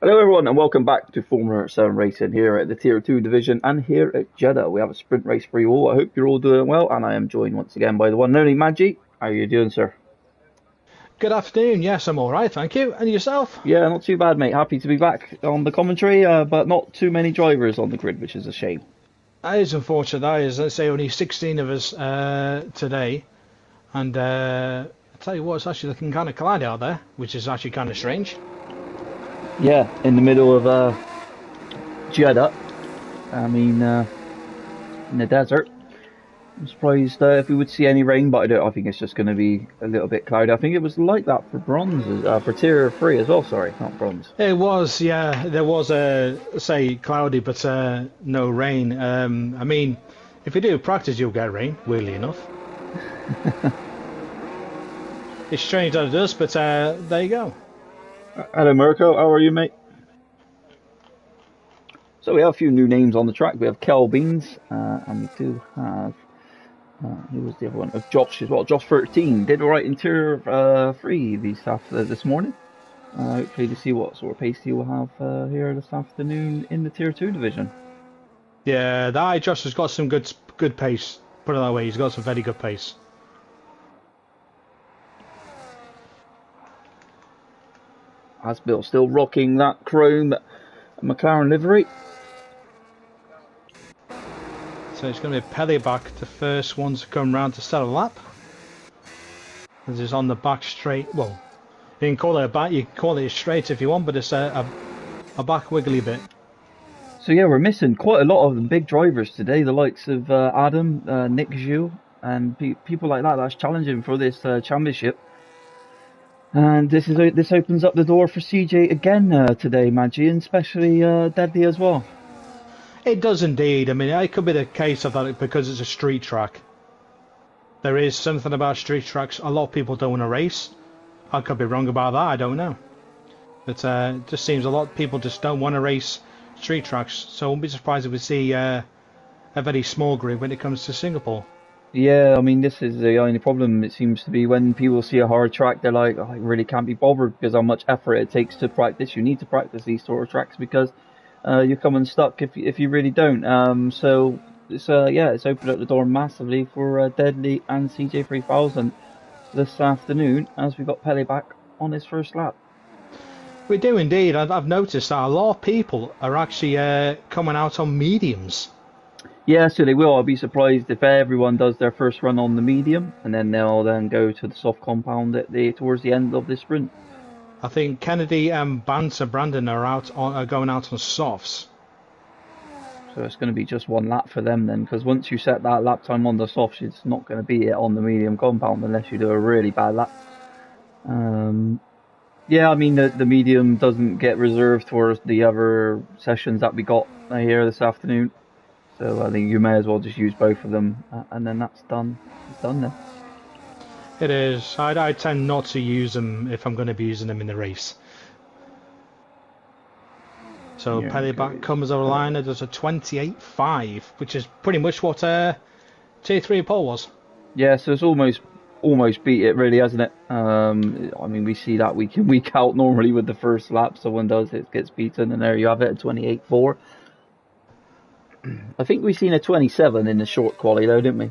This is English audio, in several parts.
Hello everyone and welcome back to Formula 7 Racing here at the Tier 2 division and here at Jeddah. We have a sprint race for you all. I hope you're all doing well and I am joined once again by the one and only Maggi. How are you doing, sir? Good afternoon. Yes, I'm all right, thank you. And yourself? Yeah, not too bad, mate. Happy to be back on the commentary, but not too many drivers on the grid, which is a shame. That is unfortunate. That is, let's say, only 16 of us today. And I tell you what, it's actually looking kind of cloudy out there, which is actually kind of strange. Yeah, in the middle of Jeddah. I mean, in the desert. I'm surprised if we would see any rain, but I think it's just going to be a little bit cloudy. I think it was like that for for Tier 3 as well, sorry, not bronze. It was, yeah, there was say cloudy, but no rain. I mean, if you do practice, you'll get rain, weirdly enough. It's strange that it does, but there you go. Hello, Mirko. How are you, mate? So we have a few new names on the track. We have Kel Beans, and we do have who was the other one? Josh as well. Josh 13 did all right in Tier 3 this morning. Hopefully to see what sort of pace he will have here this afternoon in the Tier 2 division. Yeah, that Josh has got some good pace. Put it that way, he's got some very good pace. Asbill still rocking that chrome McLaren livery. So it's going to be Pelly back, the first ones to come round to set a lap. This is on the back straight. Well, you can call it a back, you can call it a straight if you want, but it's a back wiggly bit. So yeah, we're missing quite a lot of the big drivers today. The likes of Adam, Nick Gilles, and people like that. That's challenging for this championship. And this opens up the door for CJ again today, Maggi, and especially Deadly as well. It does indeed. I mean, it could be the case of that because it's a street track. There is something about street tracks. A lot of people don't want to race. I could be wrong about that. I don't know. But it just seems a lot of people just don't want to race street tracks. So I won't be surprised if we see a very small grid when it comes to Singapore. Yeah, I mean, this is the only problem. It seems to be when people see a hard track, they're like, oh, I really can't be bothered because how much effort it takes to practice. You need to practice these sort of tracks because you're coming stuck if you really don't. So it's it's opened up the door massively for Deadly and CJ 3000 this afternoon as we got Pelly back on his first lap. We do indeed. I've noticed that a lot of people are actually coming out on mediums. Yeah, so they will. I'll be surprised if everyone does their first run on the medium, and then they'll then go to the soft compound towards the end of the sprint. I think Kennedy and Brandon are going out on softs. So it's going to be just one lap for them then, because once you set that lap time on the softs, it's not going to be it on the medium compound unless you do a really bad lap. Yeah, I mean the medium doesn't get reserved for the other sessions that we got here this afternoon. So I think you may as well just use both of them, and then that's done. It's done then. It is. I tend not to use them if I'm going to be using them in the race. So yeah, Pelly back comes over the line. There's a 28.5, which is pretty much what Tier 3 pole was. Yeah, so it's almost beat it really, hasn't it? I mean, we see that week in week out normally with the first lap. Someone does it, gets beaten, and there you have it, a 28.4. I think we've seen a 27 in the short quali though, didn't we?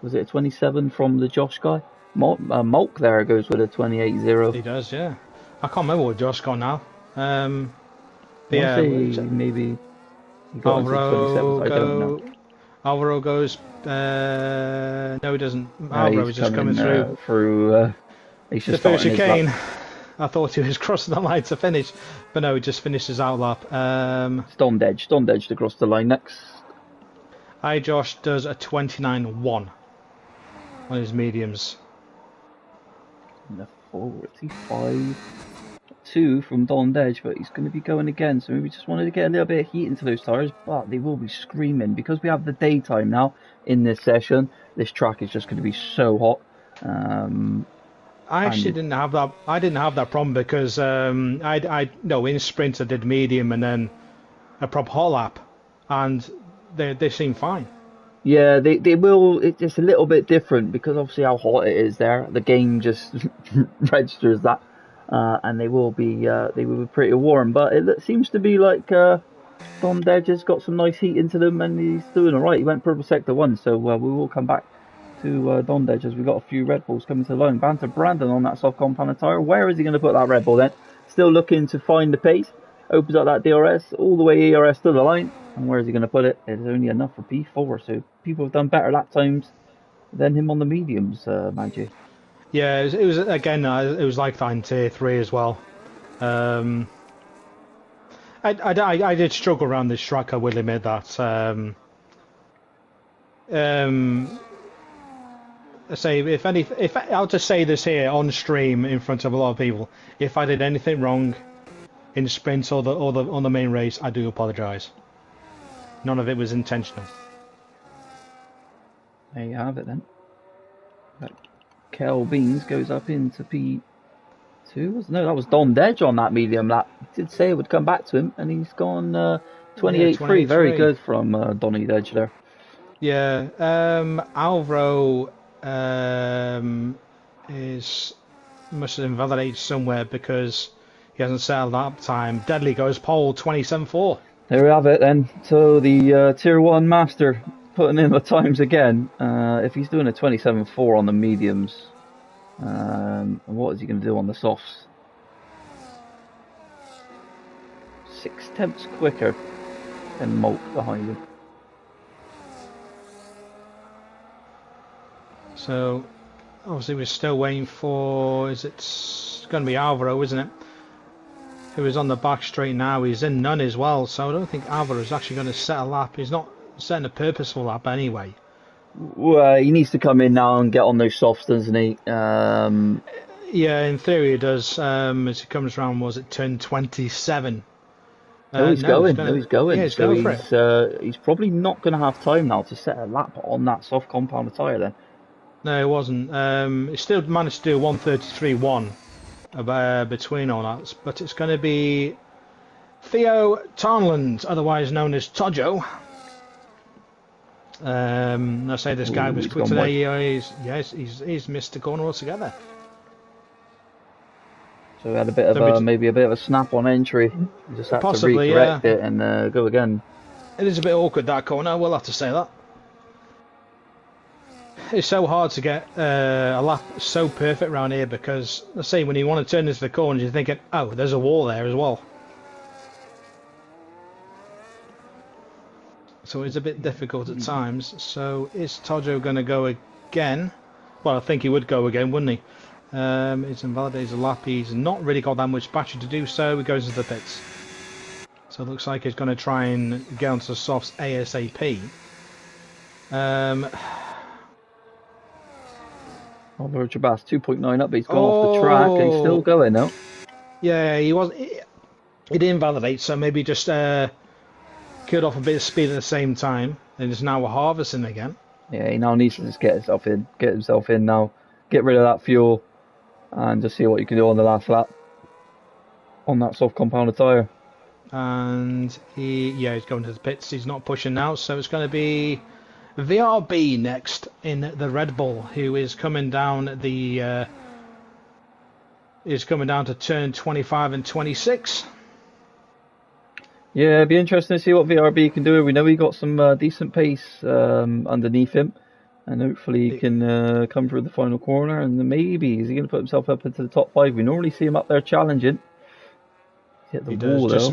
Was it a 27 from the Josh guy? Mulk there goes with a 28.0. He does, yeah. I can't remember what Josh got now. Yeah, maybe he got Alvaro, I don't know. Alvaro goes. No, he doesn't. Alvaro is just coming through. He's just the chicane. I thought he was crossing the line to finish, but no, he just finishes out lap. Stondedge to cross the line next. Josh does a 29.1 on his mediums. And a 45.2 from Dondedge, but he's going to be going again, so maybe just wanted to get a little bit of heat into those tyres, but they will be screaming because we have the daytime now in this session. This track is just going to be so hot. I actually didn't have that. I didn't have that problem because in sprint I did medium and then a proper hot lap, and they seem fine. Yeah, they will. It's a little bit different because obviously how hot it is there. The game just registers that. and they will be pretty warm. But it seems to be like Don Dedge has got some nice heat into them, and he's doing all right. He went purple sector 1, so we will come back to Don Dedge as we've got a few Red Bulls coming to the line. Banter Brandon on that soft compound tyre. Where is he going to put that Red Bull then? Still looking to find the pace. Opens up that DRS, all the way ERS to the line. And where is he going to put it? It's only enough for P4, so people have done better lap times than him on the mediums, Maggie. Yeah, it was again. It was like that in Tier 3 as well. I did struggle around this track. I will admit that. I say if I'll just say this here on stream in front of a lot of people. If I did anything wrong in sprints or on the main race, I do apologise. None of it was intentional. There you have it then. Kel Beans goes up into P2. No, that was Don Dedge on that medium lap. He did say it would come back to him, and he's gone 28.3. Very good from Donny Dedge there. Yeah, Alvaro must have invalidated somewhere because he hasn't set a lap time. Deadly goes pole 27.4. There we have it then. So the Tier 1 Master putting in the times again. If he's doing a 27.4 on the mediums, what is he going to do on the softs? 6/10 quicker than Molk behind him. So obviously we're still waiting for, it's going to be Alvaro, isn't it? Who is on the back straight now. He's in none as well, so I don't think Alvaro is actually going to set a lap. He's not setting a purposeful lap anyway. Well, he needs to come in now and get on those softs, doesn't he? Yeah, in theory he does. As he comes around, was it turn 27? He's going. Yeah, He's going for it. He's probably not going to have time now to set a lap on that soft compound tyre then. No, it wasn't. He still managed to do 1:33.1 between all that, but it's going to be Theo Tarnland, otherwise known as Tojo. I say this guy was quick today. He's missed the corner altogether. So we had a bit of maybe a bit of a snap on entry. You just had to recorrect it and go again. It is a bit awkward, that corner. We'll have to say that. It's so hard to get a lap so perfect around here because, let's say, when you want to turn into the corners, you're thinking, oh, there's a wall there as well. So it's a bit difficult at times. So is Tojo going to go again? Well, I think he would go again, wouldn't he? It's invalidated a lap. He's not really got that much battery to do so. He goes into the pits. So it looks like he's going to try and get onto the softs ASAP. Oliver Chabas 2.9 up, but he's gone off the track and he's still going now. Yeah, he didn't invalidate, so maybe just killed off a bit of speed at the same time, and is now harvesting again. Yeah, he now needs to just get himself in now, get rid of that fuel, and just see what you can do on the last lap on that soft compounded tyre. And he's going to the pits. He's not pushing now, so it's going to be VRB next in the Red Bull, who is coming down to turn 25 and 26. Yeah, it'd be interesting to see what VRB can do. We know he got some decent pace underneath him, and hopefully he can come through the final corner. And maybe is he going to put himself up into the top 5? We normally see him up there challenging. Hit the wall though.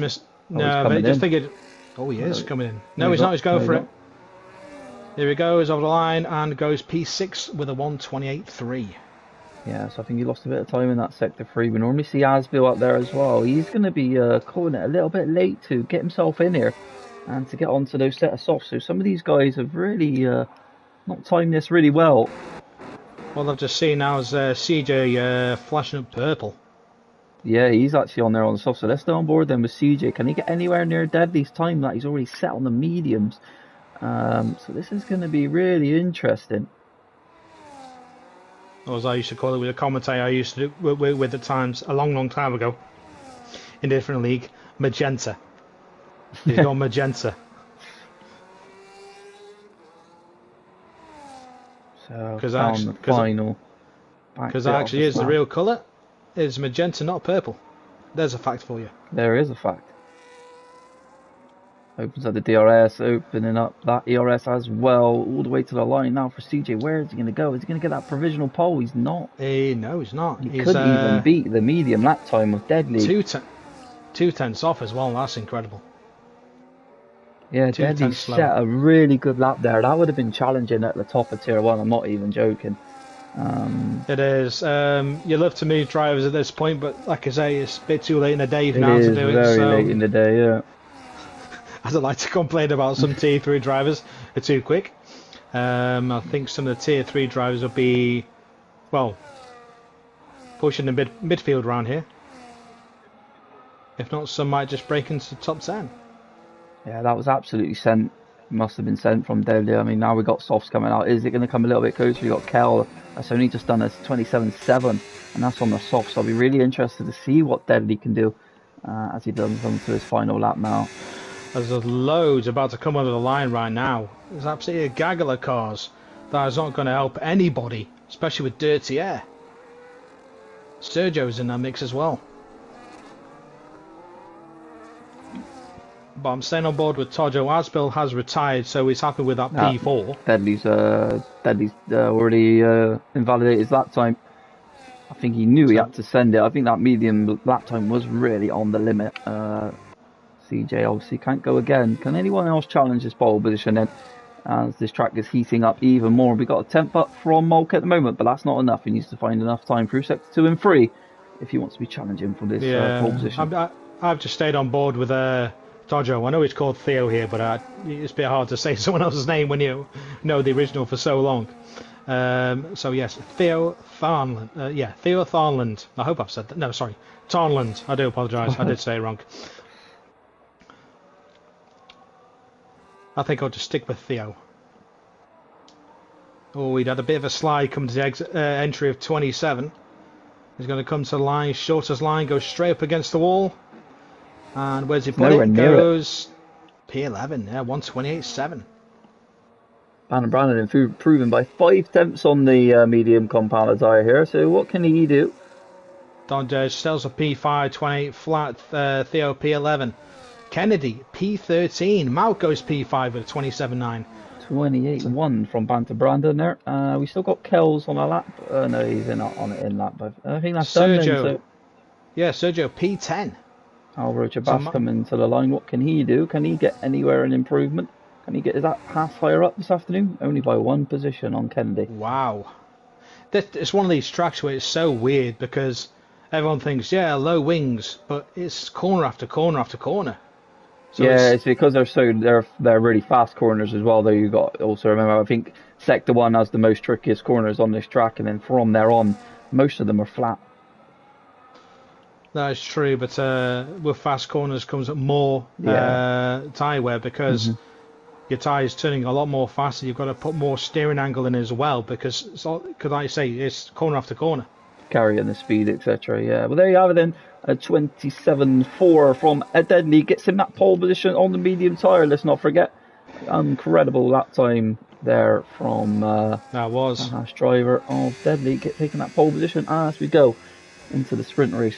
No, but just figured. Oh, he is coming in. No, he's not. He's going for it. Here he goes over the line and goes P6 with a 1:28.3. Yeah, so I think he lost a bit of time in that sector 3. We normally see Asbil up there as well. He's going to be calling it a little bit late to get himself in here and to get onto those set of softs. So some of these guys have really not timed this really well. What I've just seen now is CJ flashing up purple. Yeah, he's actually on there on the soft. So let's stay on board then with CJ. Can he get anywhere near Deadly's time that he's already set on the mediums? So this is going to be really interesting. Or as I used to call it with a commentator I used to do with at times a long time ago in a different league, magenta. He's gone magenta. So because that actually is the real colour. is magenta, not purple. There's a fact for you. There is a fact. Opens up the DRS, opening up that ERS as well, all the way to the line now for CJ. Where is he going to go? Is he going to get that provisional pole? He's not. No, he's not. He could even beat the medium lap time of Deadly. 2/10 off as well. That's incredible. Yeah, Deadly set a really good lap there. That would have been challenging at the top of Tier 1. I'm not even joking. It is. You love to move drivers at this point, but like I say, it's a bit too late in the day now to do it. It is very late in the day, yeah. I don't like to complain about some Tier 3 drivers. They're too quick. I think some of the Tier 3 drivers will be, well, pushing the midfield around here. If not, some might just break into the top 10. Yeah, that was absolutely sent. Must have been sent from Deadly. I mean, now we've got softs coming out. Is it going to come a little bit closer? We've got Kel. That's only just done a 27.7, and that's on the softs. So I'll be really interested to see what Deadly can do as he does come to his final lap now. There's loads about to come under the line right now. There's absolutely a gaggle of cars. That is not going to help anybody, especially with dirty air. Sergio's in that mix as well. But I'm staying on board with Tojo. Asbill has retired, so he's happy with that P4. Deadly's already invalidated his lap time. I think he knew he had to send it. I think that medium lap time was really on the limit. CJ obviously can't go again. Can anyone else challenge this pole position then? As this track is heating up even more. We've got a 10th up from Molk at the moment, but that's not enough. He needs to find enough time through sector 2 and 3 if he wants to be challenging for this pole position. I've just stayed on board with Tojo. I know he's called Theo here, but it's a bit hard to say someone else's name when you know the original for so long. So yes, Theo Tharnland. Theo Tharnland. I hope I've said that. No, sorry, Tarnland. I do apologise. I did say it wrong. I think I'll just stick with Theo. Oh, he'd had a bit of a slide coming to the entry of 27. He's going to come to the line, shortest line, goes straight up against the wall. And where's he put it? Goes P11, yeah, 128.7. Brandon improving by 5/10 on the medium compound tyre here. So what can he do? Don Stelz a P5, 28 flat, Theo P11. Kennedy, P13. Mount goes P5 with a 27.9. 28.1 from Banter Brandon there. We still got Kells on a lap. No, he's not on it in lap, but I think that's Sergio. done then, so. Yeah, Sergio, P10. Alvaro Chabas coming to the line. What can he do? Can he get anywhere in improvement? Can he get that half fire up this afternoon? Only by one position on Kennedy. Wow. It's one of these tracks where it's so weird because everyone thinks, yeah, low wings, but it's corner after corner after corner. So yeah, it's because they're really fast corners as well. Though you got also remember, I think Sector 1 has the most trickiest corners on this track, and then from there on, most of them are flat. That is true, but with fast corners comes more tyre wear because your tyre is turning a lot more faster. You've got to put more steering angle in as well because, could I say, it's corner after corner. Carrying the speed, etc. Yeah, well, there you have it then. A 27.4 from Deadly gets him that pole position on the medium tyre. Let's not forget, incredible lap time there from that was the Haas driver of Deadly taking that pole position as we go into the sprint race.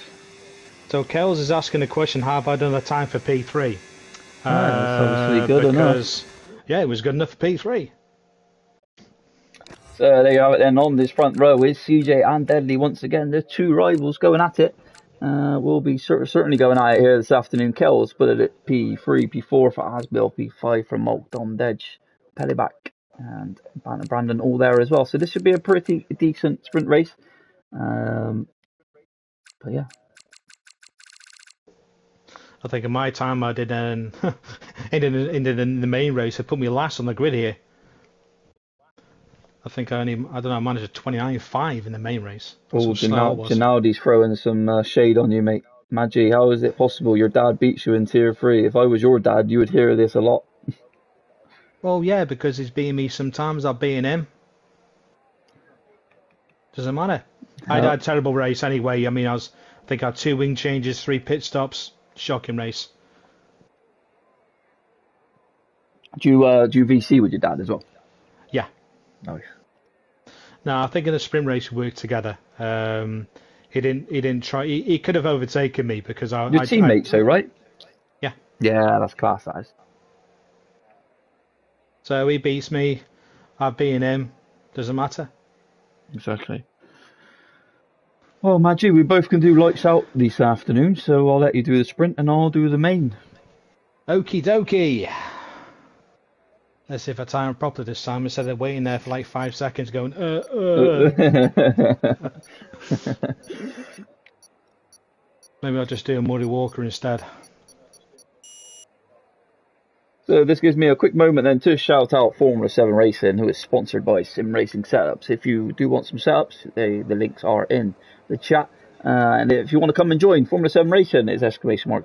So Kells is asking the question: have I done the time for P3? That's obviously good enough. Yeah, it was good enough for P3. So there you have it then. On this front row is CJ and Deadly once again. The two rivals going at it. We'll be certainly going at it here this afternoon. Kells put it at P3, P4 for Asbill, P5 for Molk, Dom Dej, Pellyback and Brandon all there as well. So this should be a pretty decent sprint race. But yeah. I think in my time I did in the main race. It put me last on the grid here. I think I managed a 29.5 in the main race. Oh, Ginaldi's throwing some shade on you, mate. Maggie, how is it possible your dad beats you in Tier 3? If I was your dad, you would hear this a lot. Well, yeah, because he's beating me sometimes, I'll beating him. Doesn't matter. I had a terrible race anyway. I mean, I think I had 2 wing changes, 3 pit stops. Shocking race. Do you VC with your dad as well? Yeah. Nice. No, I think in the sprint race we worked together. He didn't try. He could have overtaken me because Your teammates, though, right? Yeah. Yeah, that's class, that is. So he beats me. I've beaten him. Doesn't matter. Exactly. Well, Maggie, we both can do lights out this afternoon, so I'll let you do the sprint and I'll do the main. Okie dokie. Let's see if I time it properly this time instead of waiting there for like 5 seconds going, Maybe I'll just do a Muddy Walker instead. So this gives me a quick moment then to shout out Formula 7 Racing, who is sponsored by Sim Racing Setups. If you do want some setups, the links are in the chat. And if you want to come and join Formula 7 Racing, it's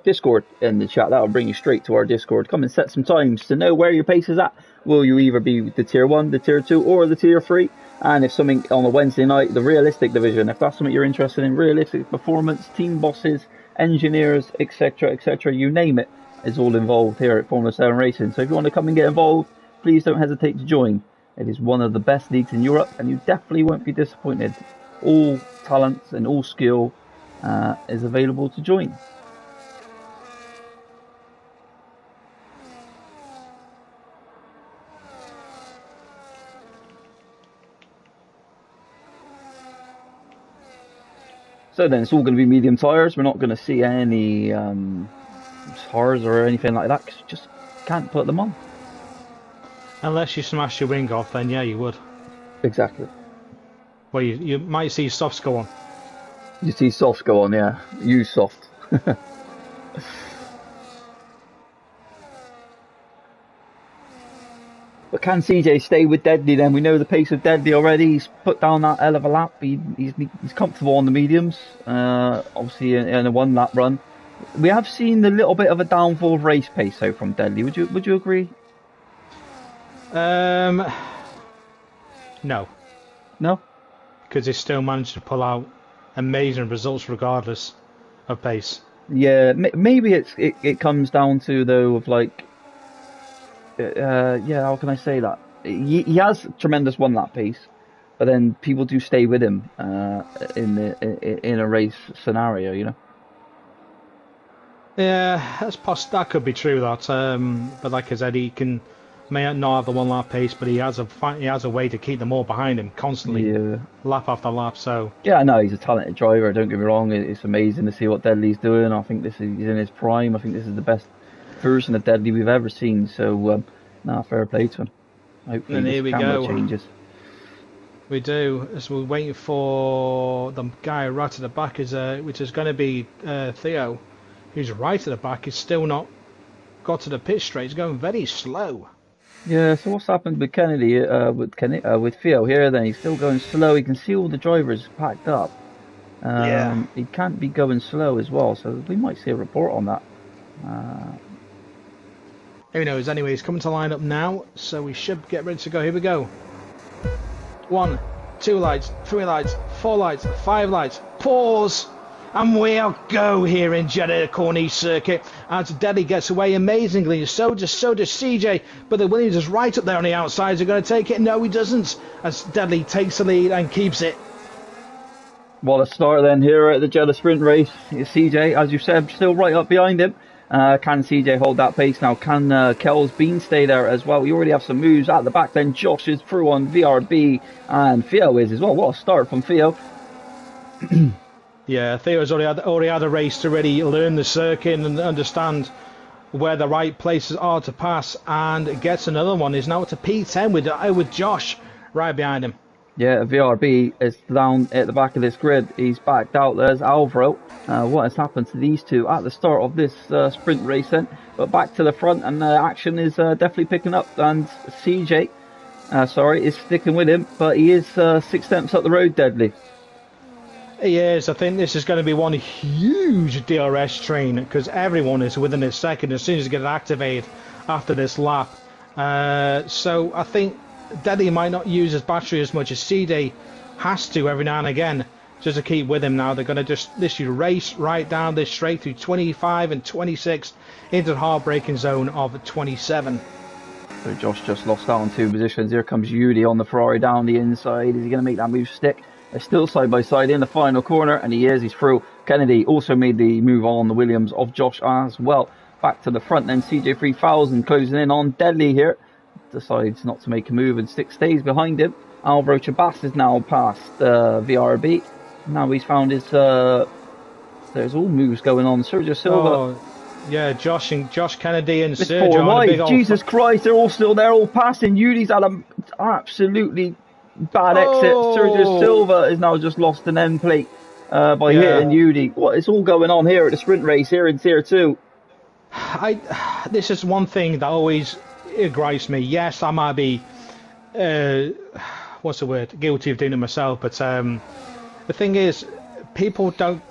!Discord in the chat. That'll bring you straight to our Discord. Come and set some times to know where your pace is at. Will you either be the tier 1, the tier 2, or the tier 3? And if something on a Wednesday night, the realistic division, if that's something you're interested in, realistic performance, team bosses, engineers, etc., you name it, is all involved here at Formula 7 Racing. So if you want to come and get involved, please don't hesitate to join. It is one of the best leagues in Europe, and you definitely won't be disappointed. All talents and all skill is available to join. So then it's all going to be medium tyres. We're not going to see any tires or anything like that because you just can't put them on. Unless you smash your wing off, then yeah, you would. Exactly. Well, you might see softs go on. You see softs go on, yeah. Use soft. But can CJ stay with Deadly then? We know the pace of Deadly already. He's put down that hell of a lap. He's comfortable on the mediums. Obviously in a 1 lap run. We have seen a little bit of a downfall of race pace though from Deadly. Would you agree? No. No? Because he still managed to pull out amazing results regardless of pace. Yeah, maybe it comes down to though of like, how can I say that? He has tremendous 1 lap pace, but then people do stay with him in a race scenario, you know. Yeah, that could be true. That, but like I said, he may not have the 1 lap pace, but he has a way to keep them all behind him constantly, lap after lap. So yeah, no, he's a talented driver. Don't get me wrong. It's amazing to see what Deadly's doing. I think he's in his prime. I think this is the best version of Deadly we've ever seen. So, fair play to him. Hopefully, and here we camera go. Changes. We do. As we're waiting for the guy right at the back, which is going to be Theo, who's right at the back. He's still not got to the pit straight. He's going very slow. Yeah. So what's happened with Kennedy? With Theo here? Then he's still going slow. You can see all the drivers packed up. He can't be going slow as well. So we might see a report on that. Who knows? Anyway, he's coming to line up now, so we should get ready to go. Here we go. 1, 2 lights, 3 lights, 4 lights, 5 lights. Pause! And we'll go here in Jeddah Corniche circuit as Deadly gets away amazingly. So does CJ, but the Williams is right up there on the outside. Is he going to take it? No, he doesn't. As Deadly takes the lead and keeps it. Well, let's start then here at the Jeddah sprint race. CJ, as you said, still right up behind him. Can CJ hold that pace now? Can Kel's Bean stay there as well? We already have some moves at the back then. Josh is through on VRB and Theo is as well. What a start from Theo. Yeah, Theo's already had a race to really learn the circuit and understand where the right places are to pass, and gets another one. He's now to P10 with Josh right behind him. Yeah, VRB is down at the back of this grid. He's backed out. There's Alvaro. What has happened to these two at the start of this sprint race then? But back to the front, and action is definitely picking up. And CJ, is sticking with him, but he is 6 tenths up the road, Deadly. He is. I think this is going to be one huge DRS train because everyone is within a second as soon as you get it activated after this lap. So I think Deadly might not use his battery as much as CJ has to every now and again just to keep with him now. They're going to just literally race right down this straight through 25 and 26 into the heartbreaking zone of 27. So Josh just lost out on 2 positions. Here comes Yuri on the Ferrari down the inside. Is he going to make that move stick? They're still side by side in the final corner, and he's through. Kennedy also made the move on the Williams of Josh as well. Back to the front then, CJ3000 closing in on Deadly here. Decides not to make a move and stays behind him. Alvaro Chabas is now past VRB. Now he's found his... there's all moves going on. Sergio Silva... Oh, yeah, Josh Kennedy and It's Sergio. four wide. Jesus old... Christ, they're all still there, all passing. Yudi's had an absolutely bad exit. Sergio Silva is now just lost an end plate by hitting Yudi. What is all going on here at the sprint race here in Tier 2? This is one thing that always gripes me. Yes, I might be, what's the word, guilty of doing it myself, but the thing is, people don't,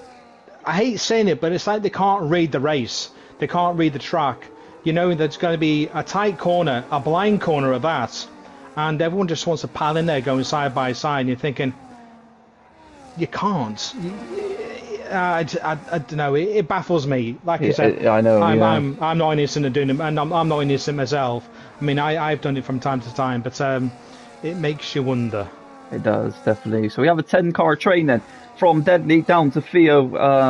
I hate saying it, but it's like they can't read the race. They can't read the track. You know, there's going to be a tight corner, a blind corner at that, and everyone just wants to pile in there going side by side, and you're thinking, you can't. I don't know. It baffles me. Like I said, I know. I'm not innocent of doing it, and I'm not innocent myself. I mean, I've done it from time to time, but it makes you wonder. It does, definitely. So we have a 10-car train then, from Deadly down to Theo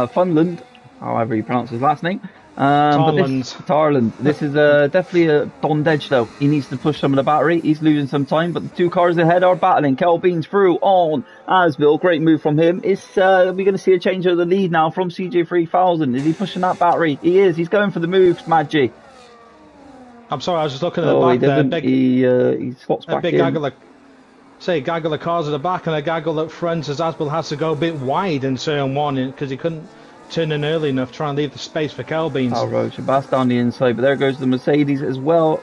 Funland, however you pronounce his last name. Tarland. This is definitely a Dondedge though. He needs to push some of the battery. He's losing some time, but the two cars ahead are battling. Kel Beans through on Asbill. Great move from him. We're going to see a change of the lead now from CJ3000. Is he pushing that battery? He is. He's going for the moves, Maggi. I'm sorry, I was just looking at the back there. He spots back in. Gaggle of cars at the back and a gaggle at front as Asbill has to go a bit wide in turn one because he couldn't turn in early enough, try and leave the space for Kel Beans. Alvaro Chabas down the inside, but there goes the Mercedes as well.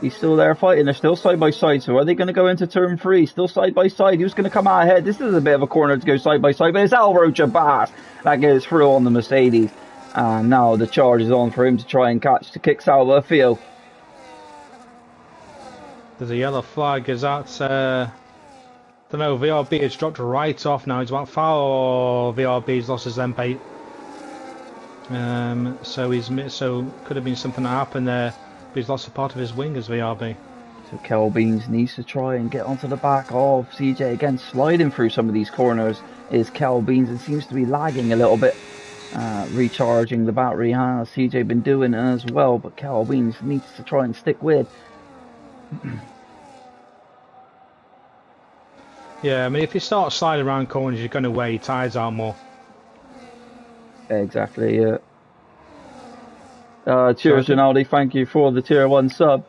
He's still there fighting. They're still side by side. So are they going to go into turn 3? Still side by side. Who's going to come out ahead? This is a bit of a corner to go side by side, but it's Alvaro Chabas that goes through on the Mercedes. And now the charge is on for him to try and catch the kicks out of Theo. There's a yellow flag. Is that... don't know, VRB has dropped right off now. He's about foul. VRB's lost his M8. So could have been something that happened there, but he's lost a part of his wing as VRB. So Kel Beans needs to try and get onto the back of CJ again. Sliding through some of these corners is Kel Beans and seems to be lagging a little bit. Recharging the battery has CJ been doing as well, but Kel Beans needs to try and stick with. Yeah, I mean, if you start sliding around corners, you're going to wear your tyres out more. Exactly, yeah. Cheers, Rinaldi. Thank you for the Tier 1 sub.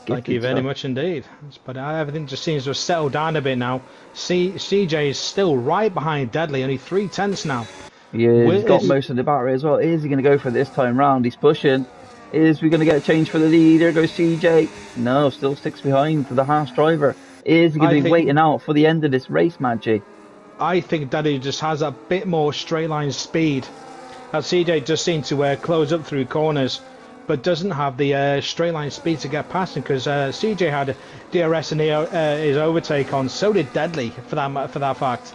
Thank you very much indeed. But everything just seems to have settled down a bit now. CJ is still right behind Deadly, only 3/10 now. Yeah, he's got most of the battery as well. Is he going to go for this time round? He's pushing. Is we going to get a change for the lead? There goes CJ. No, still sticks behind for the Haas driver. Is he going to be waiting out for the end of this race, Maggi? I think that he just has a bit more straight line speed. As CJ just seems to close up through corners, but doesn't have the straight line speed to get past him because CJ had DRS in his overtake on. So did Deadly for that fact,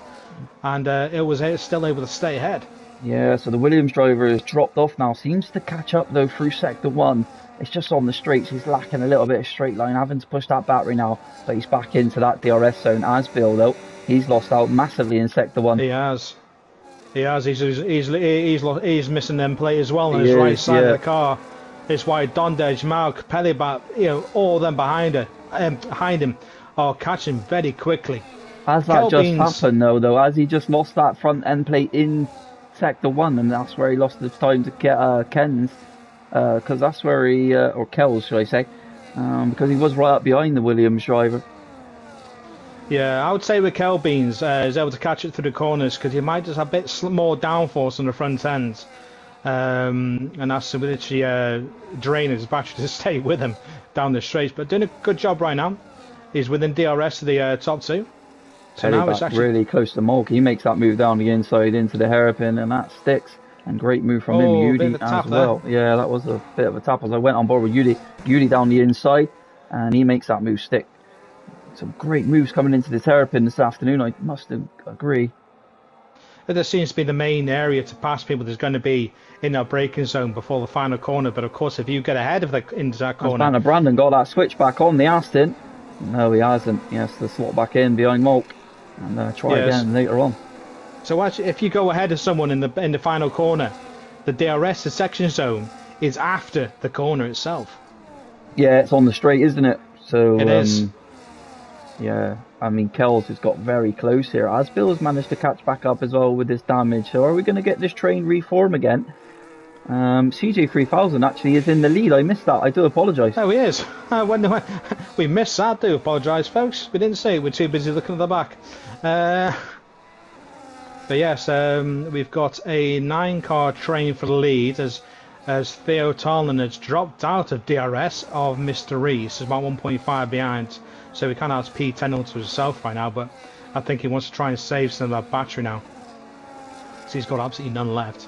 and it was still able to stay ahead. Yeah, so the Williams driver has dropped off now. Seems to catch up though through sector 1. It's just on the straights. He's lacking a little bit of straight line, having to push that battery now. But he's back into that DRS zone. Asbill though, he's lost out massively in sector 1. He has. He's missing them plate as well on his right side of the car. It's why Dondedge, Mao, Pellibat, all them behind him are catching very quickly. Has that just happened though? Has he just lost that front end plate in sector 1, and that's where he lost the time to get Ken's? Because that's where he, or Kells, should I say, because he was right up behind the Williams driver. Yeah, I would say with Kel Beans, he's able to catch it through the corners because he might just have a bit more downforce on the front end. And that's to literally drain his battery to stay with him down the straights. But doing a good job right now. He's within DRS to the top 2. So now it's actually really close to Mulk. He makes that move down the inside into the hairpin, and that sticks. And great move from him, Yudi, as well. There. Yeah, that was a bit of a tap as I went on board with Yudi. Yudi down the inside, and he makes that move stick. Some great moves coming into this hairpin this afternoon, I must agree. There seems to be the main area to pass people. There's going to be in our braking zone before the final corner, but of course if you get ahead of into that corner... Brandon got that switch back on the Aston. No, he hasn't. He has to slot back in behind Mulk. and try Yes. again later on. So actually, if you go ahead of someone in the final corner, the DRS, the section zone, is after the corner itself. Yeah, it's on the straight, isn't it? So It is. yeah, I mean, Kells has got very close here. Asbill has managed to catch back up as well with this damage. So are we going to get this train reform again? CJ3000 actually is in the lead. I missed that. I do apologise. Oh, he is. When we missed that, I do apologise, folks. We didn't say it. We're too busy looking at the back. But yes, we've got a 9-car train for the lead as Theo Tarlin has dropped out of DRS of Mr. Reese. He's about 1.5 behind, so he kind of has P10 all to himself right now, but I think he wants to try and save some of that battery now. So he's got absolutely none left.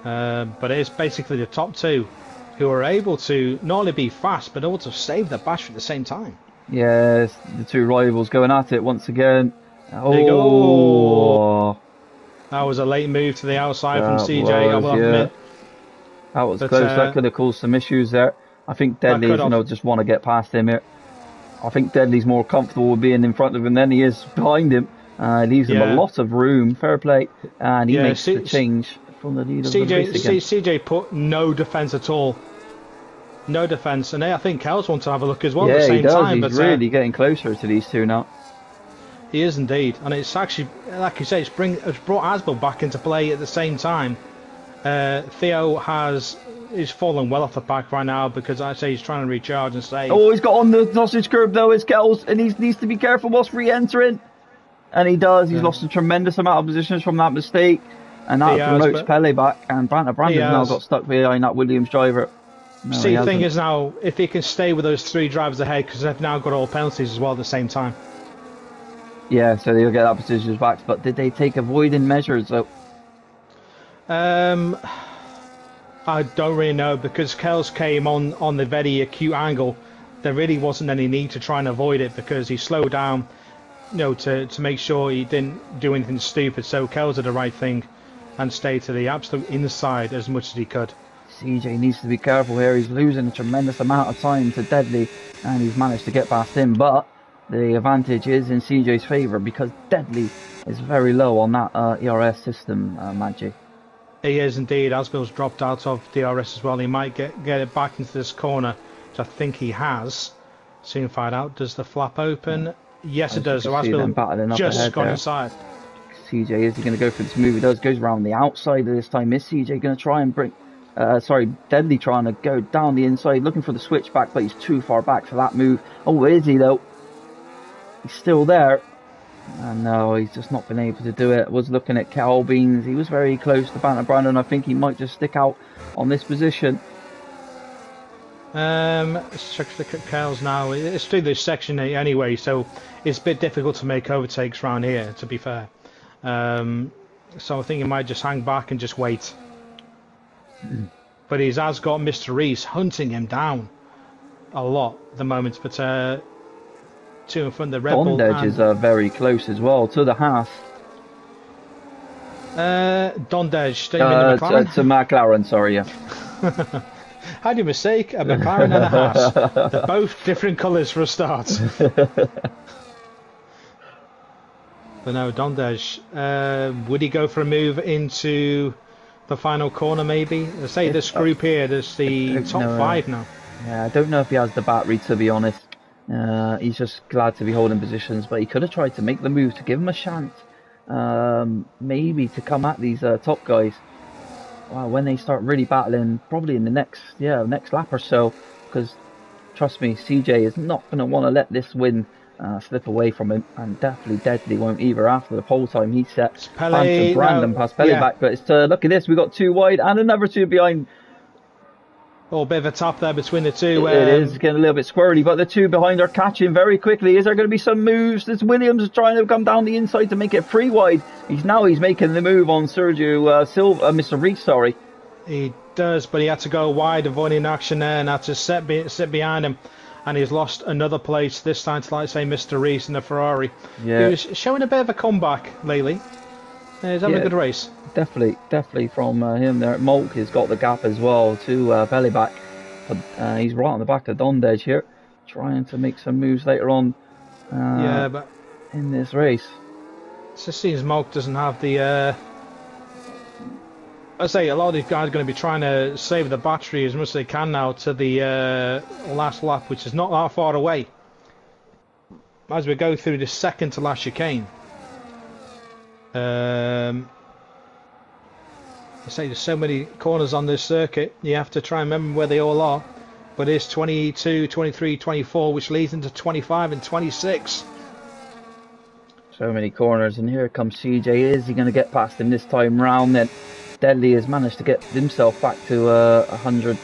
But it is basically the top two who are able to not only be fast, but also save the battery at the same time. Yes, the two rivals going at it once again. There you go. That was a late move to the outside from CJ, I will admit. That was close. That could have caused some issues there. I think Deadly's, just want to get past him here. I think Deadly's more comfortable with being in front of him than he is behind him. Leaves him a lot of room. Fair play. And he makes the change from the lead of the race again. CJ put no defence at all. No defence. And I think Kells wants to have a look as well at the same time. He's really getting closer to these two now. He is indeed, and it's actually, like you say, it's brought Asbill back into play at the same time. Theo is falling well off the pack right now because I say he's trying to recharge and save. Oh, he's got on the sausage curb though, it's Kells, and he needs to be careful whilst re-entering. And he does, he's lost a tremendous amount of positions from that mistake. And that promotes Pele back, and Brandon's now got stuck behind that Williams driver. No, see, the thing is now, if he can stay with those 3 drivers ahead, because they've now got all penalties as well at the same time. Yeah, so they'll get that position back. But did they take avoiding measures though? I don't really know, because Kells came on the very acute angle. There really wasn't any need to try and avoid it because he slowed down, to make sure he didn't do anything stupid. So Kells did the right thing and stayed to the absolute inside as much as he could. CJ needs to be careful here. He's losing a tremendous amount of time to Deadly, and he's managed to get past him. But the advantage is in CJ's favour because Deadly is very low on that ERS system, Maggi. He is indeed. Asbill's dropped out of DRS as well. He might get it back into this corner, which I think he has. Soon find out. Does the flap open? Yes, it does. So Asbill just gone inside. CJ, is he going to go for this move? He does. Goes around the outside this time. Is CJ going to try and bring... Deadly trying to go down the inside, looking for the switchback, but he's too far back for that move. Oh, is he though? He's still there. And no, he's just not been able to do it. Was looking at Cal Beans. He was very close to Banter Brandon. I think he might just stick out on this position. Let's check the Cal's now. It's through this section anyway, so it's a bit difficult to make overtakes around here, to be fair. So I think he might just hang back and just wait. But he has got Mr. Reese hunting him down a lot at the moment. But two in front of the Red Bull. Dondedge is very close as well to the half. Dondedge, don't you mean the McLaren? To McLaren, sorry, yeah. How do you mistake a McLaren and a Haas? They're both different colours for a start. But no, Dondedge, would he go for a move into the final corner maybe? I say this group here, there's the top 5 now. Yeah, I don't know if he has the battery, to be honest. He's just glad to be holding positions, but he could have tried to make the move to give him a chance. Maybe to come at these top guys. Wow, when they start really battling, probably in the next lap or so, because trust me, CJ is not going to want to let this win slip away from him, and definitely Deadly won't either after the pole time he set. Brandon past Pele back, but it's look at this, we got 2 wide and another 2 behind. Oh, a bit of a tap there between the two. It is getting a little bit squirrely, but the 2 behind are catching very quickly. Is there going to be some moves? This Williams is trying to come down the inside to make it 3 wide. He's making the move on Sergio Silva, Mr. Reese, sorry. He does, but he had to go wide, avoiding action there, and had to sit behind him. And he's lost another place, this time to, like say, Mr. Reese in the Ferrari. Yeah. He was showing a bit of a comeback lately. He's having a good race. Definitely from him there. Molk has got the gap as well to Pele back. But he's right on the back of Dondedge here, trying to make some moves later on but in this race. So it seems Malk doesn't have the. I say a lot of these guys are going to be trying to save the battery as much as they can now to the last lap, which is not that far away. As we go through the second to last chicane. I say there's so many corners on this circuit, you have to try and remember where they all are. But it's 22, 23, 24, which leads into 25 and 26. So many corners, and here comes CJ. Is he going to get past him this time round? Then Deadly has managed to get himself back to 100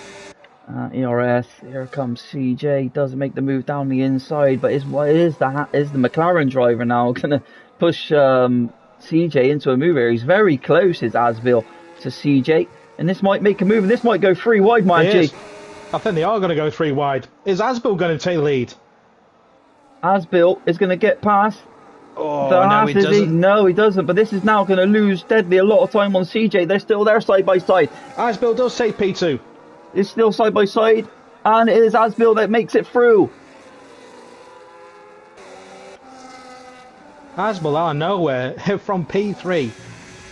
ERS. Here comes CJ. Doesn't make the move down the inside, but is the McLaren driver now going to push CJ into a move here? He's very close, is Asbil, to CJ, and this might make a move, and this might go 3 wide, my G. I think they are going to go 3 wide. Is Asbil going to take the lead? Asbil is going to get past. Oh, no, he doesn't. No, he doesn't. But this is now going to lose Deadly a lot of time on CJ. They're still there side by side. Asbil does take P2. It's still side by side, and it is Asbil that makes it through. Asbil out of nowhere from P3,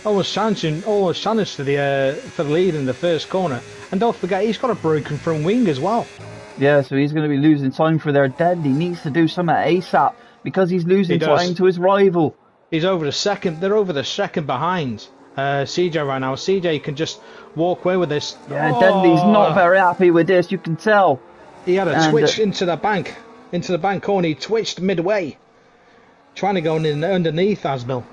almost challenged for the lead in the first corner. And don't forget, he's got a broken front wing as well. Yeah, so he's going to be losing time for their Deadly. He needs to do something ASAP because he's losing time to his rival. He's over the second. They're over the second behind CJ right now. CJ can just walk away with this. Yeah, Deadly's not very happy with this. You can tell. He had a twitch into the bank corner. He twitched midway, trying to go in underneath Asbil.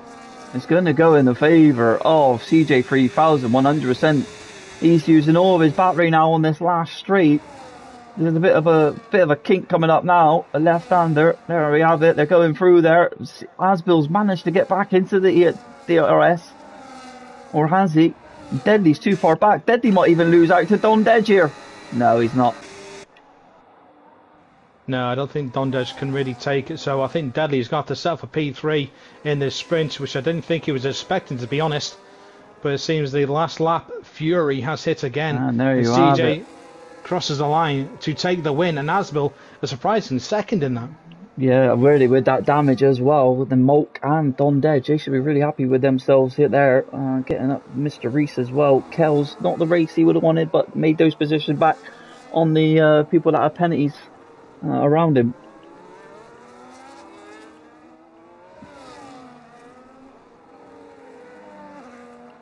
It's going to go in the favour of CJ 3000, 100%. He's using all of his battery now on this last straight. There's a bit of a kink coming up now. A left-hander. There we have it. They're going through there. Asbil's managed to get back into the DRS. Or has he? Deadly's too far back. Deadly might even lose out to Don Dedge here. No, he's not. No, I don't think Don Dedge can really take it. So I think Deadly's got to set for P3 in this sprint, which I didn't think he was expecting, to be honest. But it seems the last lap Fury has hit again. And there you have it. Crosses the line to take the win, and Asbil a surprising second in that. Yeah, really, with that damage as well, with the Molk and Don Dedge, they should be really happy with themselves here. There, getting up Mr. Reese as well. Kells, not the race he would have wanted, but made those positions back on the people that have penalties around him.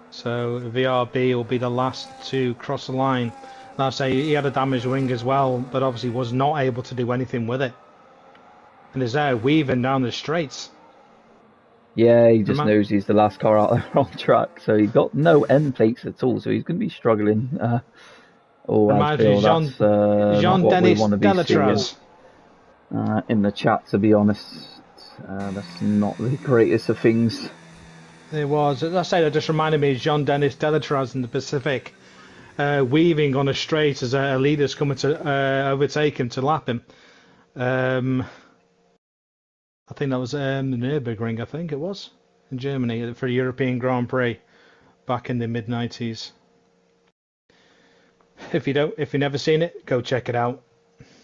So VRB will be the last to cross the line. Like I say, he had a damaged wing as well, but obviously was not able to do anything with it. And is there weaving down the straights. Yeah, he just knows he's the last car out there on track, so he's got no end plates at all, so he's going to be struggling. Reminds me of Jean-Denis Delatraz. In the chat, to be honest. That's not the greatest of things. It was. As I say, that just reminded me of Jean-Denis Delatraz in the Pacific. Weaving on a straight as a leader's coming to overtake him, to lap him. I think that was the Nürburgring, I think it was, in Germany for the European Grand Prix back in the mid-90s. If you've never seen it, go check it out.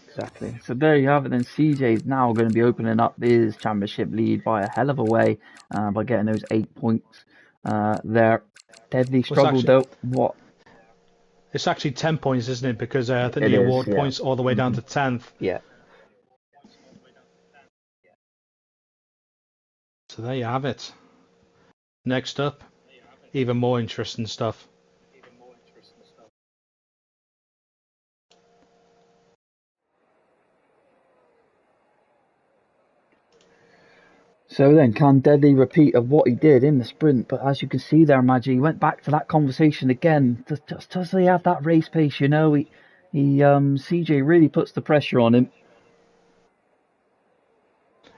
Exactly. So there you have it. Then CJ's now going to be opening up his championship lead by a hell of a way by getting those 8 points there. Deadly struggled though. What? It's actually 10 points, isn't it? Because I think the award points all the way down to 10th. Yeah. So there you have it. Next up, even more interesting stuff. So then, can Deadly repeat of what he did in the sprint? But as you can see there, Maggie, he went back to that conversation again. Does he have that race pace? You know, CJ really puts the pressure on him.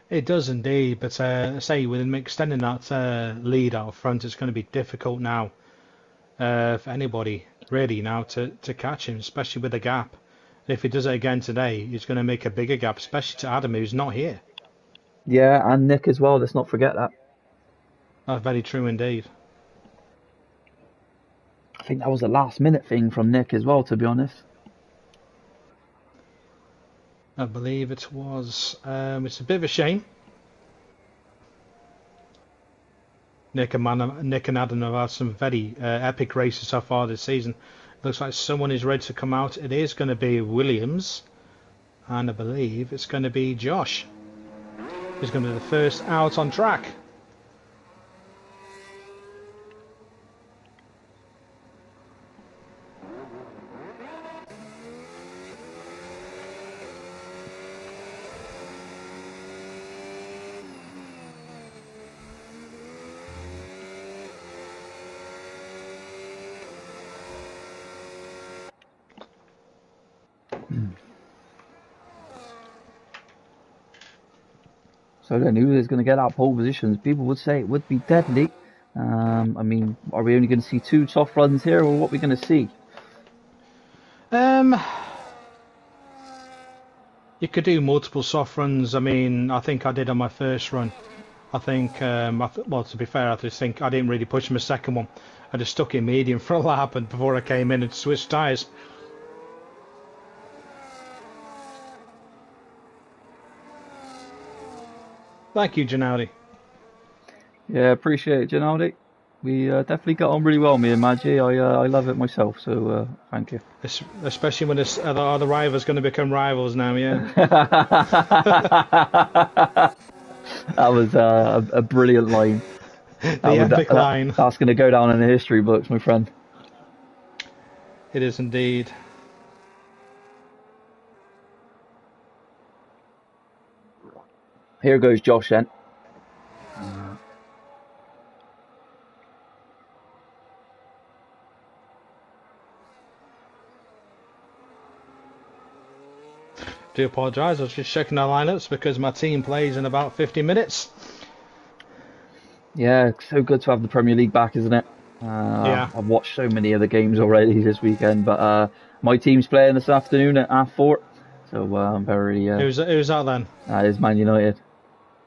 It does indeed, but say with him extending that lead out front, it's going to be difficult now for anybody really now to catch him, especially with the gap. And if he does it again today, he's going to make a bigger gap, especially to Adam, who's not here. Yeah, and Nick as well. Let's not forget that. That's very true indeed. I think that was a last-minute thing from Nick as well, to be honest. I believe it was. It's a bit of a shame. Nick and Adam have had some very epic races so far this season. Looks like someone is ready to come out. It is going to be Williams, and I believe it's going to be Josh, who's going to be the first out on track. So then who is going to get that pole positions? People would say it would be deadly. I mean, are we only going to see 2 soft runs here, or what are we going to see? You could do multiple soft runs. I mean, I think I did on my first run. I think, well, to be fair, I just think I didn't really push my second one. I just stuck in medium for a lap and before I came in and switched tyres. Thank you, Janaldi. Yeah, appreciate it, Ginaldi. We definitely got on really well, me and Maggie. I love it myself, so thank you. Especially when the other rivals going to become rivals now, yeah. That was a brilliant line. The epic line. That's going to go down in the history books, my friend. It is indeed. Here goes Josh then. Do apologise, I was just checking our lineups because my team plays in about 50 minutes. Yeah, it's so good to have the Premier League back, isn't it? Yeah. I've watched so many of the games already this weekend, but my team's playing this afternoon at 4:30, so I'm very... Who's that then? That is Man United.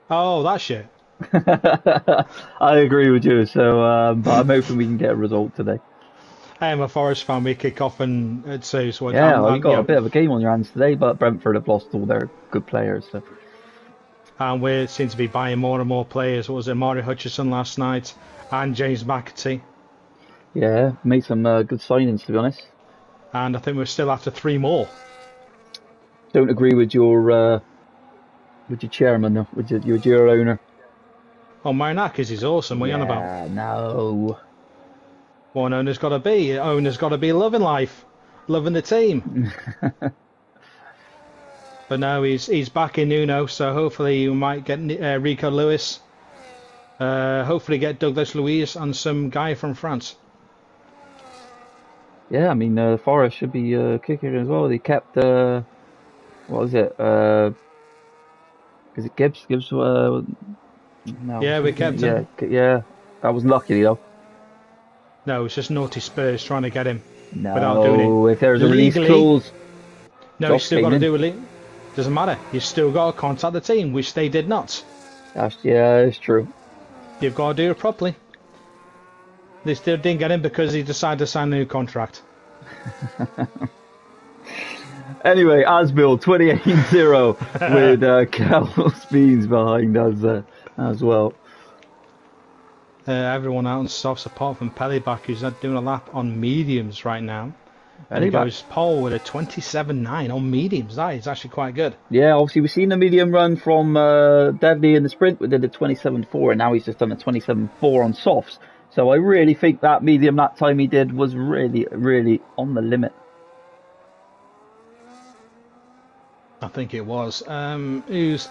Oh, that shit. I agree with you, so but I'm hoping we can get a result today. I am a Forest fan. We kick off at 2, so you've got a bit of a game on your hands today, but Brentford have lost all their good players. So. And we seem to be buying more and more players. What was it, Mari Hutchison last night and James McAtee? Yeah, made some good signings, to be honest. And I think we're still after 3 more. Don't agree with your chairman, though, with your owner. Oh, Marinakis is awesome. What are you on about? Yeah, no. One owner's got to be. Owner's got to be loving life, loving the team. But no, he's back in Nuno, so hopefully you might get Rico Lewis. Hopefully get Douglas Luiz and some guy from France. Yeah, I mean, Forest should be kicking as well. They kept, what was it? Is it Gibbs? Gibbs, no. Yeah, we kept him. Yeah, that was lucky, though. No, it's just naughty Spurs trying to get him without doing it. If there's a release clause... No, you still got to do it. Doesn't matter. You still got to contact the team, which they did not. It's true. You've got to do it properly. They still didn't get him because he decided to sign a new contract. Anyway, Asbill 28-0 with Cal Speeds behind us as well. Everyone out on softs apart from Pellyback, who's doing a lap on mediums right now. And he goes pole with a 27.9 on mediums. That is actually quite good. Yeah, obviously we've seen the medium run from Deadly in the sprint. We did a 27.4 and now he's just done a 27.4 on softs. So I really think that medium that time he did was really, really on the limit. I think it was. Who's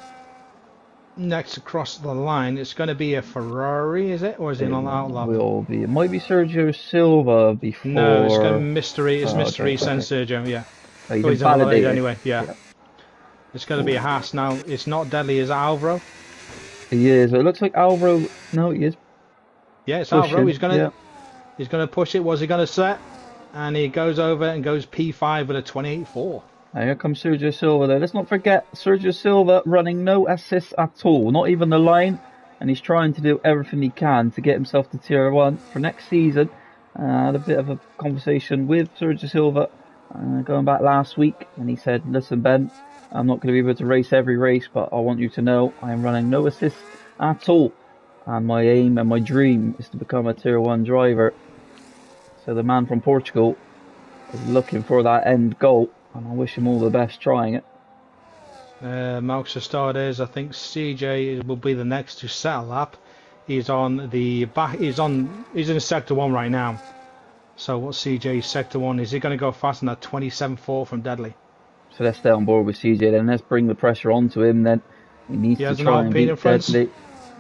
next across the line? It's going to be a Ferrari, is it? Or is it on that lap? It might be Sergio Silva before... No, it's going to be Mystery. It's Mystery send Sergio, yeah. He's validated anyway, yeah. It's going to be a Haas now. It's not Deadly, is Alvaro? He is. It looks like Alvaro... No, he is. Yeah, it's Alvaro. He's going to push it. What's he going to set? And he goes over and goes P5 with a 28.4. Here comes Sergio Silva there. Let's not forget Sergio Silva running no assists at all, not even the line, and he's trying to do everything he can to get himself to Tier 1 for next season. I had a bit of a conversation with Sergio Silva going back last week, and he said, listen Ben, I'm not going to be able to race every race, but I want you to know I am running no assists at all. And my aim and my dream is to become a Tier 1 driver. So the man from Portugal is looking for that end goal, and I wish him all the best trying it. Marks the start is, I think CJ will be the next to set a lap. He's on the back. He's in sector 1 right now. So what's CJ's sector 1? Is he going to go fast on that 27.4 from Deadly? So let's stay on board with CJ then. Let's bring the pressure onto him then. He needs to try and beat Deadly.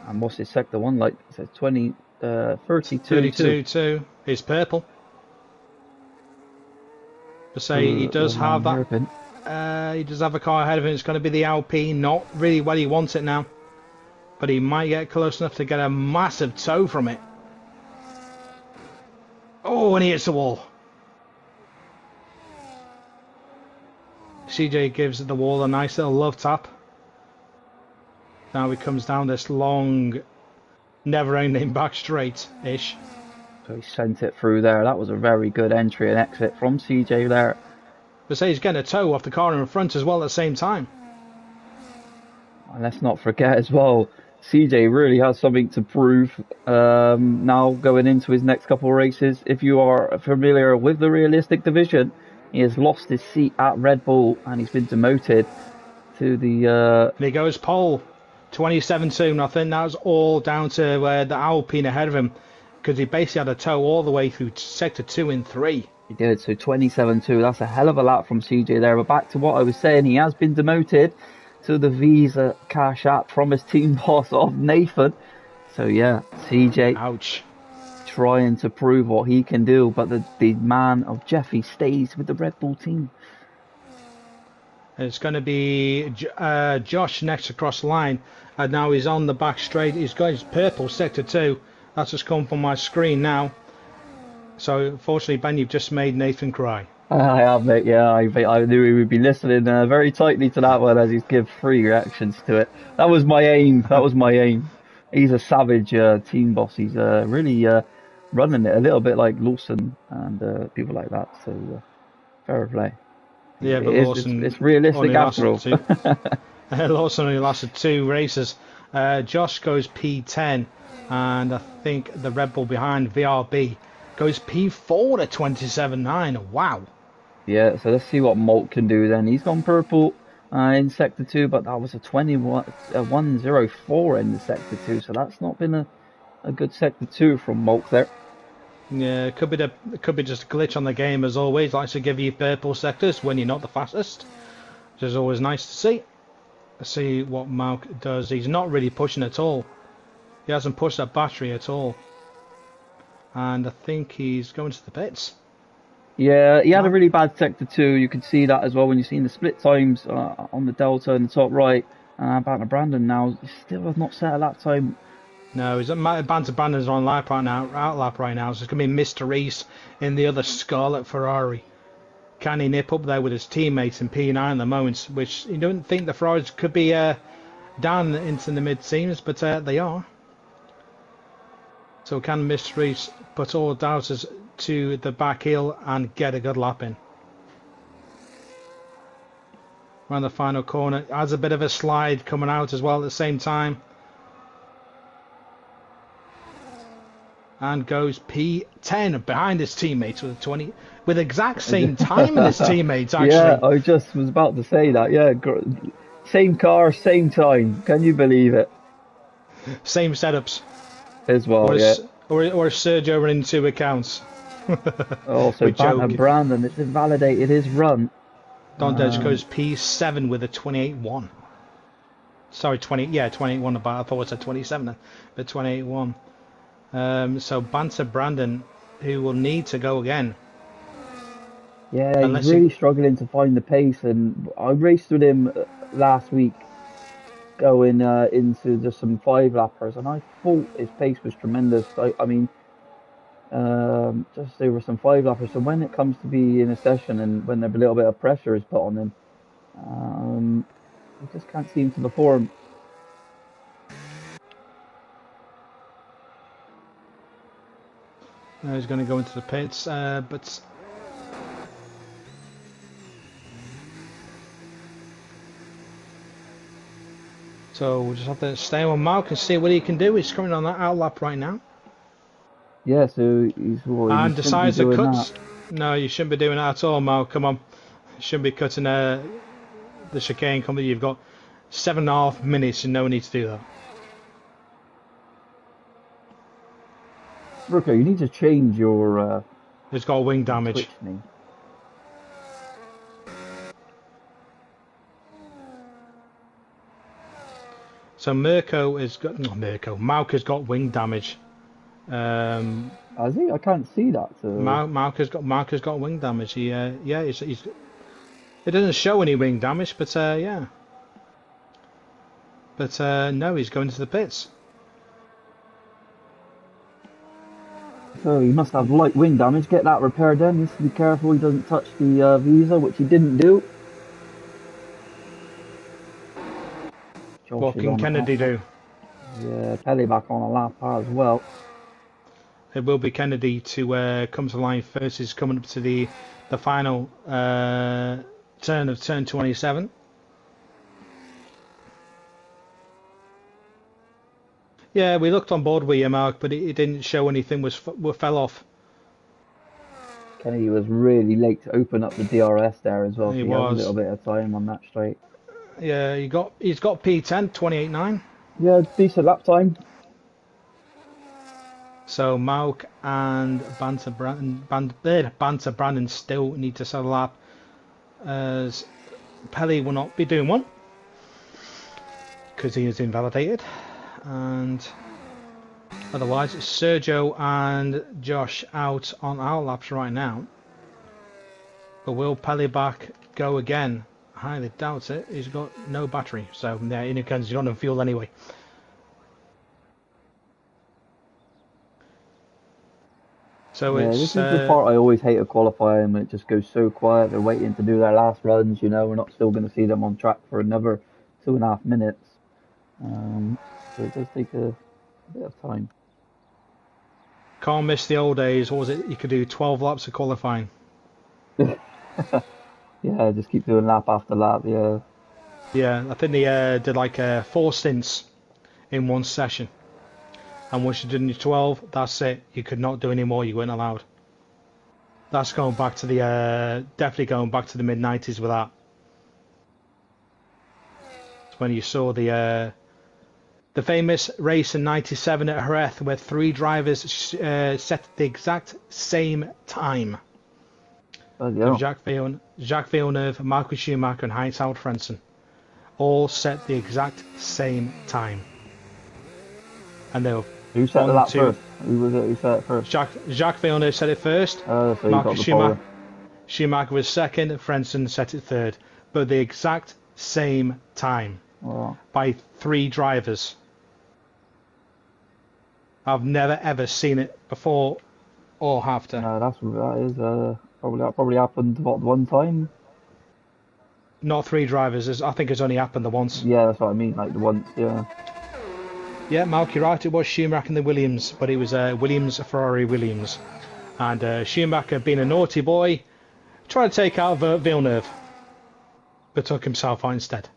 And what's his sector 1 like? It says 32. 32.2. He's purple. To say he does have that. He does have a car ahead of him. It's going to be the Alpine. Not really where he wants it now. But he might get close enough to get a massive tow from it. Oh, and he hits the wall. CJ gives the wall a nice little love tap. Now he comes down this long, never-ending back straight-ish. So he sent it through there. That was a very good entry and exit from CJ there. But say he's getting a tow off the car in front as well at the same time. And let's not forget as well, CJ really has something to prove now going into his next couple of races. If you are familiar with the realistic division, he has lost his seat at Red Bull and he's been demoted to the... And he goes pole, 27.2, and I think that was all down to the Alpine ahead of him, because he basically had a tow all the way through sector 2 and 3. He did, so 27.2, that's a hell of a lap from CJ there. But back to what I was saying, he has been demoted to the Visa Cash App from his team boss of Nathan. So yeah, CJ ouch, trying to prove what he can do, but the man of Jeffy stays with the Red Bull team. It's going to be Josh next across the line, and now he's on the back straight. He's got his purple sector 2. That's just come from my screen now. So unfortunately, Ben, you've just made Nathan cry. I have, mate. Yeah, I knew he would be listening very tightly to that one as he's give 3 reactions to it. That was my aim. He's a savage team boss. He's really running it a little bit like Lawson and people like that. So fair play. Yeah, but Lawson, it's realistic after all. Lawson only lasted 2 races. Josh goes P10, and I think the Red Bull behind VRB goes P4 at 27.9. Wow. Yeah, so let's see what Molt can do then. He's gone purple in Sector 2, but that was a 104 in the Sector 2, so that's not been a good Sector 2 from Molt there. Yeah, it could be just a glitch on the game as always. Likes to give you purple sectors when you're not the fastest, which is always nice to see. Let's see what Malk does. He's not really pushing at all. He hasn't pushed that battery at all. And I think he's going to the pits. Yeah, he had a really bad Sector 2. You can see that as well when you've seen the split times on the Delta in the top right. Back to Brandon now. He still has not set a lap time. No, Banter Brandon's on lap right now, out lap right now. So it's going to be Mr. Reese in the other Scarlet Ferrari. Can he nip up there with his teammates in P9 at the moment? Which you don't think the Ferraris could be down into the mid-teens, but they are. So can Mr. Reese put all doubters to the back heel and get a good lap in? Around the final corner, has a bit of a slide coming out as well at the same time. And goes P10 behind his teammates with the exact same time as his teammates actually. Yeah, I just was about to say that. Yeah, same car, same time. Can you believe it? Same setups. As well, or Sergio running 2 accounts. Also, Brandon, it's invalidated his run. Dondej goes P7 with a 28.1. Sorry, 28.1. I thought it said 27, but 28.1. So Banter Brandon, who will need to go again. Yeah, he's really struggling to find the pace, and I raced with him last week, going into just some 5-lappers, and I thought his pace was tremendous. I mean, just there were some 5-lappers, so when it comes to be in a session and when a little bit of pressure is put on him, he just can't seem to perform. He's going to go into the pits, but So we'll just have to stay on Mark and see what he can do. He's coming on that out lap right now. Yeah, so he And shouldn't be decides to doing that. cut. No, you shouldn't be doing that at all, Mark. Come on. You shouldn't be cutting the chicane company. You've got 7.5 minutes and no need to do that. Rooker, you need to change your It's got wing damage. Twitch name. So Mirko has got Mauk has got wing damage. I think I can't see that. So Mauk has got wing damage. He yeah, he's it doesn't show any wing damage, but yeah. But no, he's going to the pits. so he must have light wing damage. Get that repaired then. He needs to be careful he doesn't touch the visa, which he didn't do. Josh What can Kennedy do? Yeah, Pelly back on a lap as well. It will be Kennedy to come to line first. He's coming up to the final turn of turn 27. Yeah, we looked on board with you, Mark, but it didn't show anything fell off. Kennedy was really late to open up the DRS there as well. So he had a was. little bit of time on that straight. Yeah, he's got P10, 28.9. Yeah, decent lap time. So Mauk and Banter Brandon still need to settle up, as Pelly will not be doing one because he is invalidated, and otherwise it's Sergio and Josh out on our laps right now. But will Pelly back go again? I highly doubt it. He's got no battery, so yeah, in he's got no fuel anyway. So yeah, it's this is the part I always hate of qualifying, when it just goes so quiet. They're waiting to do their last runs. You know, we're not still going to see them on track for another 2.5 minutes. So it does take a bit of time. Can't miss the old days. What was it? You could do 12 laps of qualifying. Yeah, just keep doing lap after lap. Yeah. Yeah, I think they did like 4 stints in one session. And once you did your 12, that's it. You could not do any more. You weren't allowed. That's going back to the definitely going back to the mid-90s with that. It's when you saw the famous race in '97 at Jerez, where 3 drivers set the exact same time. Yeah. Jacques Villeneuve, Michael Schumacher, and Heinz Frentzen all set the exact same time. And they were Who set the lap first? Who was it? Who set it first? Jacques Villeneuve set it first. So Michael Schumacher was second. Frentzen set it third, but the exact same time by 3 drivers. I've never ever seen it before or after. No, that is probably happened one time. Not 3 drivers. I think it's only happened the once. Yeah, that's what I mean. Like the once. Yeah. Yeah, Mark, you're right. It was Schumacher and the Williams, but it was Williams, Ferrari, Williams, and Schumacher, being a naughty boy, tried to take out Villeneuve, but took himself out instead.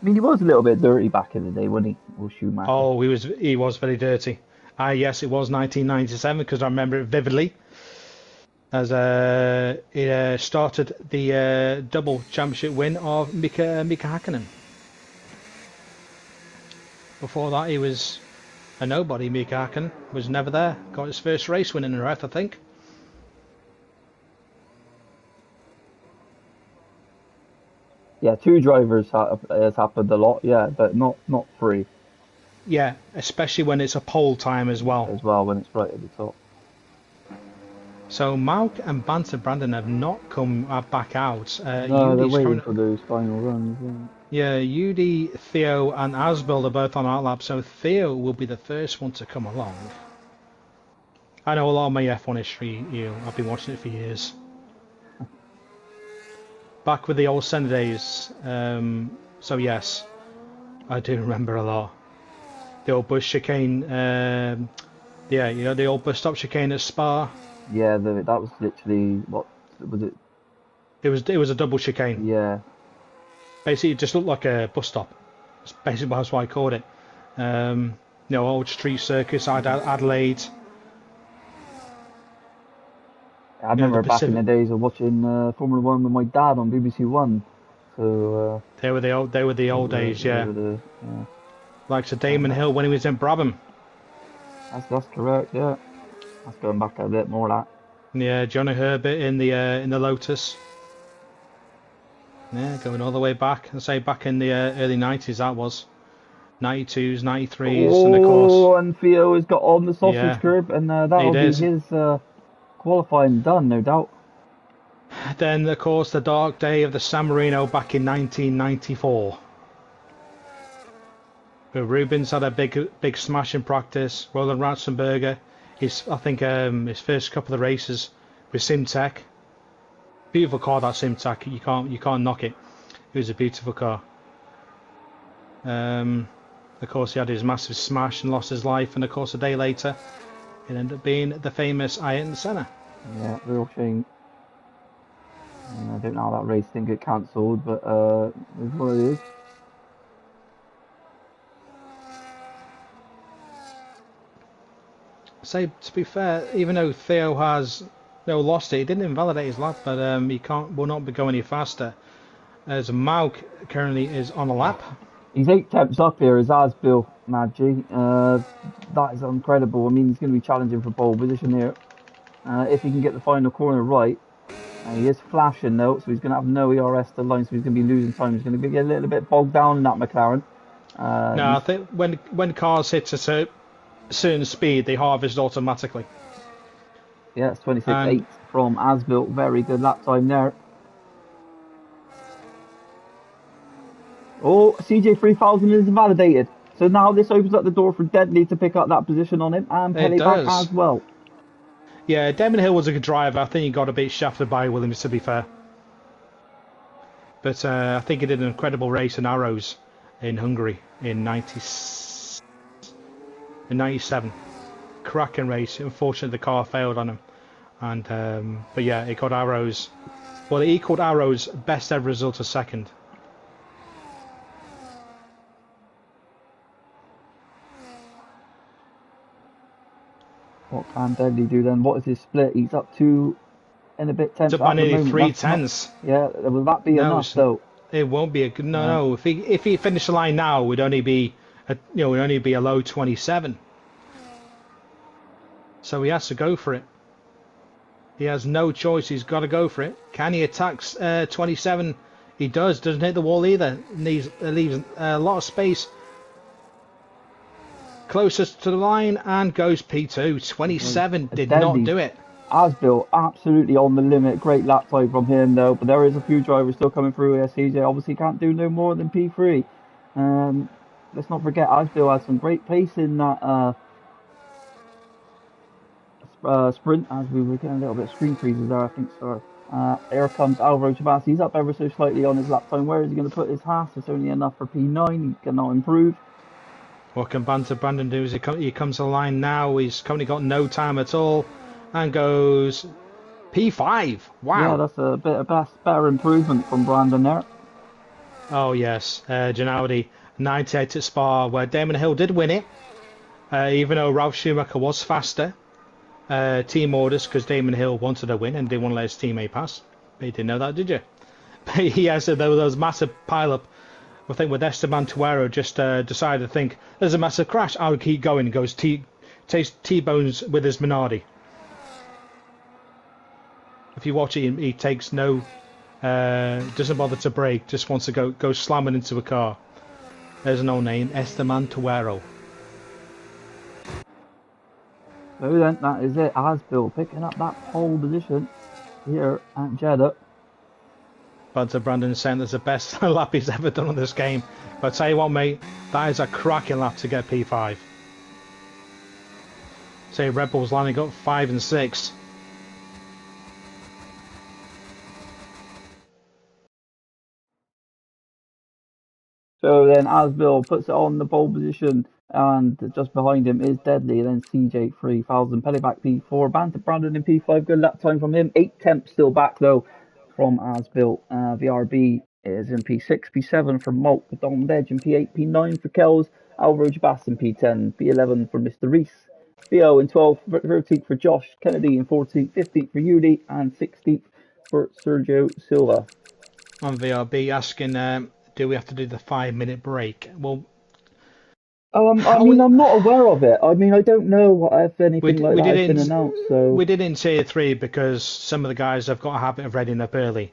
I mean, he was a little bit dirty back in the day, wasn't he? Or Schumacher. Oh, he was very dirty. Yes, it was 1997 because I remember it vividly, as it started the double championship win of Mika Hakkinen. Before that, he was a nobody. Mika Hakkinen was never there. Got his first race win in the Jerez, I think. Yeah, 2 drivers has happened a lot. Yeah, but not 3. Yeah, especially when it's a pole time as well. As well, when it's right at the top. So Mauk and Banter Brandon have not come back out. No, they're waiting for those final runs. Yeah, Udi, Theo, and Asbill are both on our lap, so Theo will be the first one to come along. I know a lot of my F1 history. I've been watching it for years. Back with the old Senna days. So yes, I do remember a lot. The old bus chicane. Yeah, the old bus stop chicane at Spa. Yeah, that was literally, what was it? It was a double chicane. Yeah. Basically, it just looked like a bus stop. That's basically that's why I called it. Old street circus, Adelaide. I The remember back in Pacific. the days of watching Formula One with my dad on BBC One. So They were the old days, they yeah. were the yeah. Like Sir Damon Hill when he was in Brabham. That's correct. Yeah, that's going back a bit more. That Yeah, Johnny Herbert in the Lotus. Yeah, going all the way back. I say back in the early 90s that was. 92s, 93s, and of course, and Theo has got on the sausage yeah, curb, and he that'll be did. his qualifying done, no doubt. Then, of course, the dark day of the San Marino back in 1994. Where Rubens had a big smash in practice. Roland Ratzenberger, I think his first couple of races with Simtech. Beautiful car, that Simtech. You can't knock it. It was a beautiful car. Of course, he had his massive smash and lost his life, and of course, a day later, it ended up being the famous Ayrton Senna. Yeah, real shame. I don't know how that race didn't get cancelled, but it's what it is. Say, to be fair, even though Theo has lost it, he didn't invalidate his lap, but he will not be going any faster. As Mauk currently is on a lap. He's 8 temps up here as Asbill, Madgy. That is incredible. I mean, he's going to be challenging for pole position here. If he can get the final corner right. He is flashing though, so he's going to have no ERS to line, so he's going to be losing time. He's going to get a little bit bogged down in that McLaren. No, I think when cars hit a certain speed, they harvest automatically. Yeah, it's 26.8 from Asbill. Very good lap time there. Oh, CJ 3000 is invalidated. So now this opens up the door for Deadly to pick up that position on him and Pele back as well. Yeah, Damon Hill was a good driver. I think he got a bit shafted by Williams, to be fair. But I think he did an incredible race in Arrows in Hungary in 97. Cracking race. Unfortunately, the car failed on him. And but yeah, it got Arrows. Well, it equaled Arrows' best ever result as second. What can Deadly do then? What is his split? He's up to in a bit tenths. It's up by nearly 3 tenths. Yeah, will that be enough though? It won't be no. If he finished the line now, it would only be a low 27. So he has to go for it. He has no choice. He's got to go for it. Can he attack 27? He does. Doesn't hit the wall either. Leaves a lot of space. Closest to the line and goes P2. 27 did not do it. Asbill absolutely on the limit. Great lap time from him though, but there is a few drivers still coming through here. CJ obviously can't do no more than P3. Let's not forget Asbill had some great pace in that sprint, as we were getting a little bit of screen freezes there, I think. So here comes Alvaro Chabas. He's up ever so slightly on his lap time. Where is he going to put his Haas? It's only enough for P9. He cannot improve. What can Brandon do? He comes to the line now. He's currently got no time at all and goes P5. Wow. Yeah, that's a bit of better improvement from Brandon there. Oh yes, Gennady 98 at Spa, where Damon Hill did win it, even though Ralf Schumacher was faster. Team orders, because Damon Hill wanted to win and didn't want to let his teammate pass. But you didn't know that, did you? But he has there was massive pile-up. I think with Esteban Tuero just decided to think there's a massive crash. I'll keep going. Goes T-bones with his Minardi. If you watch it, he takes no, doesn't bother to brake. Just wants to go slamming into a car. There's an old name, Esteban Tuero. So then, that is it. Asbill picking up that pole position here at Jeddah. But Brandon saying that's the best lap he's ever done on this game. But I tell you what, mate, that is a cracking lap to get P5. Say Red Bull's lining up 5 and 6. So then Asbill puts it on the pole position, and just behind him is Deadly, then CJ 3000, Peleback P4, Banter Brandon in P5, good lap time from him, 8 temps still back though from Asbill, VRB is in P6, P7 for Malk, Dom Dej in P8, P9 for Kells, Alvaro Jabas in P10, P11 for Mr. Reese, Theo in 12th, 13th for Josh Kennedy in 14th, 15th for Yudi, and 16th for Sergio Silva. On VRB asking, do we have to do the 5 minute break? Well, I how mean, I'm not aware of it. I mean, I don't know if anything like we that did has it been announced. So we did it in tier 3 because some of the guys have got a habit of readying up early.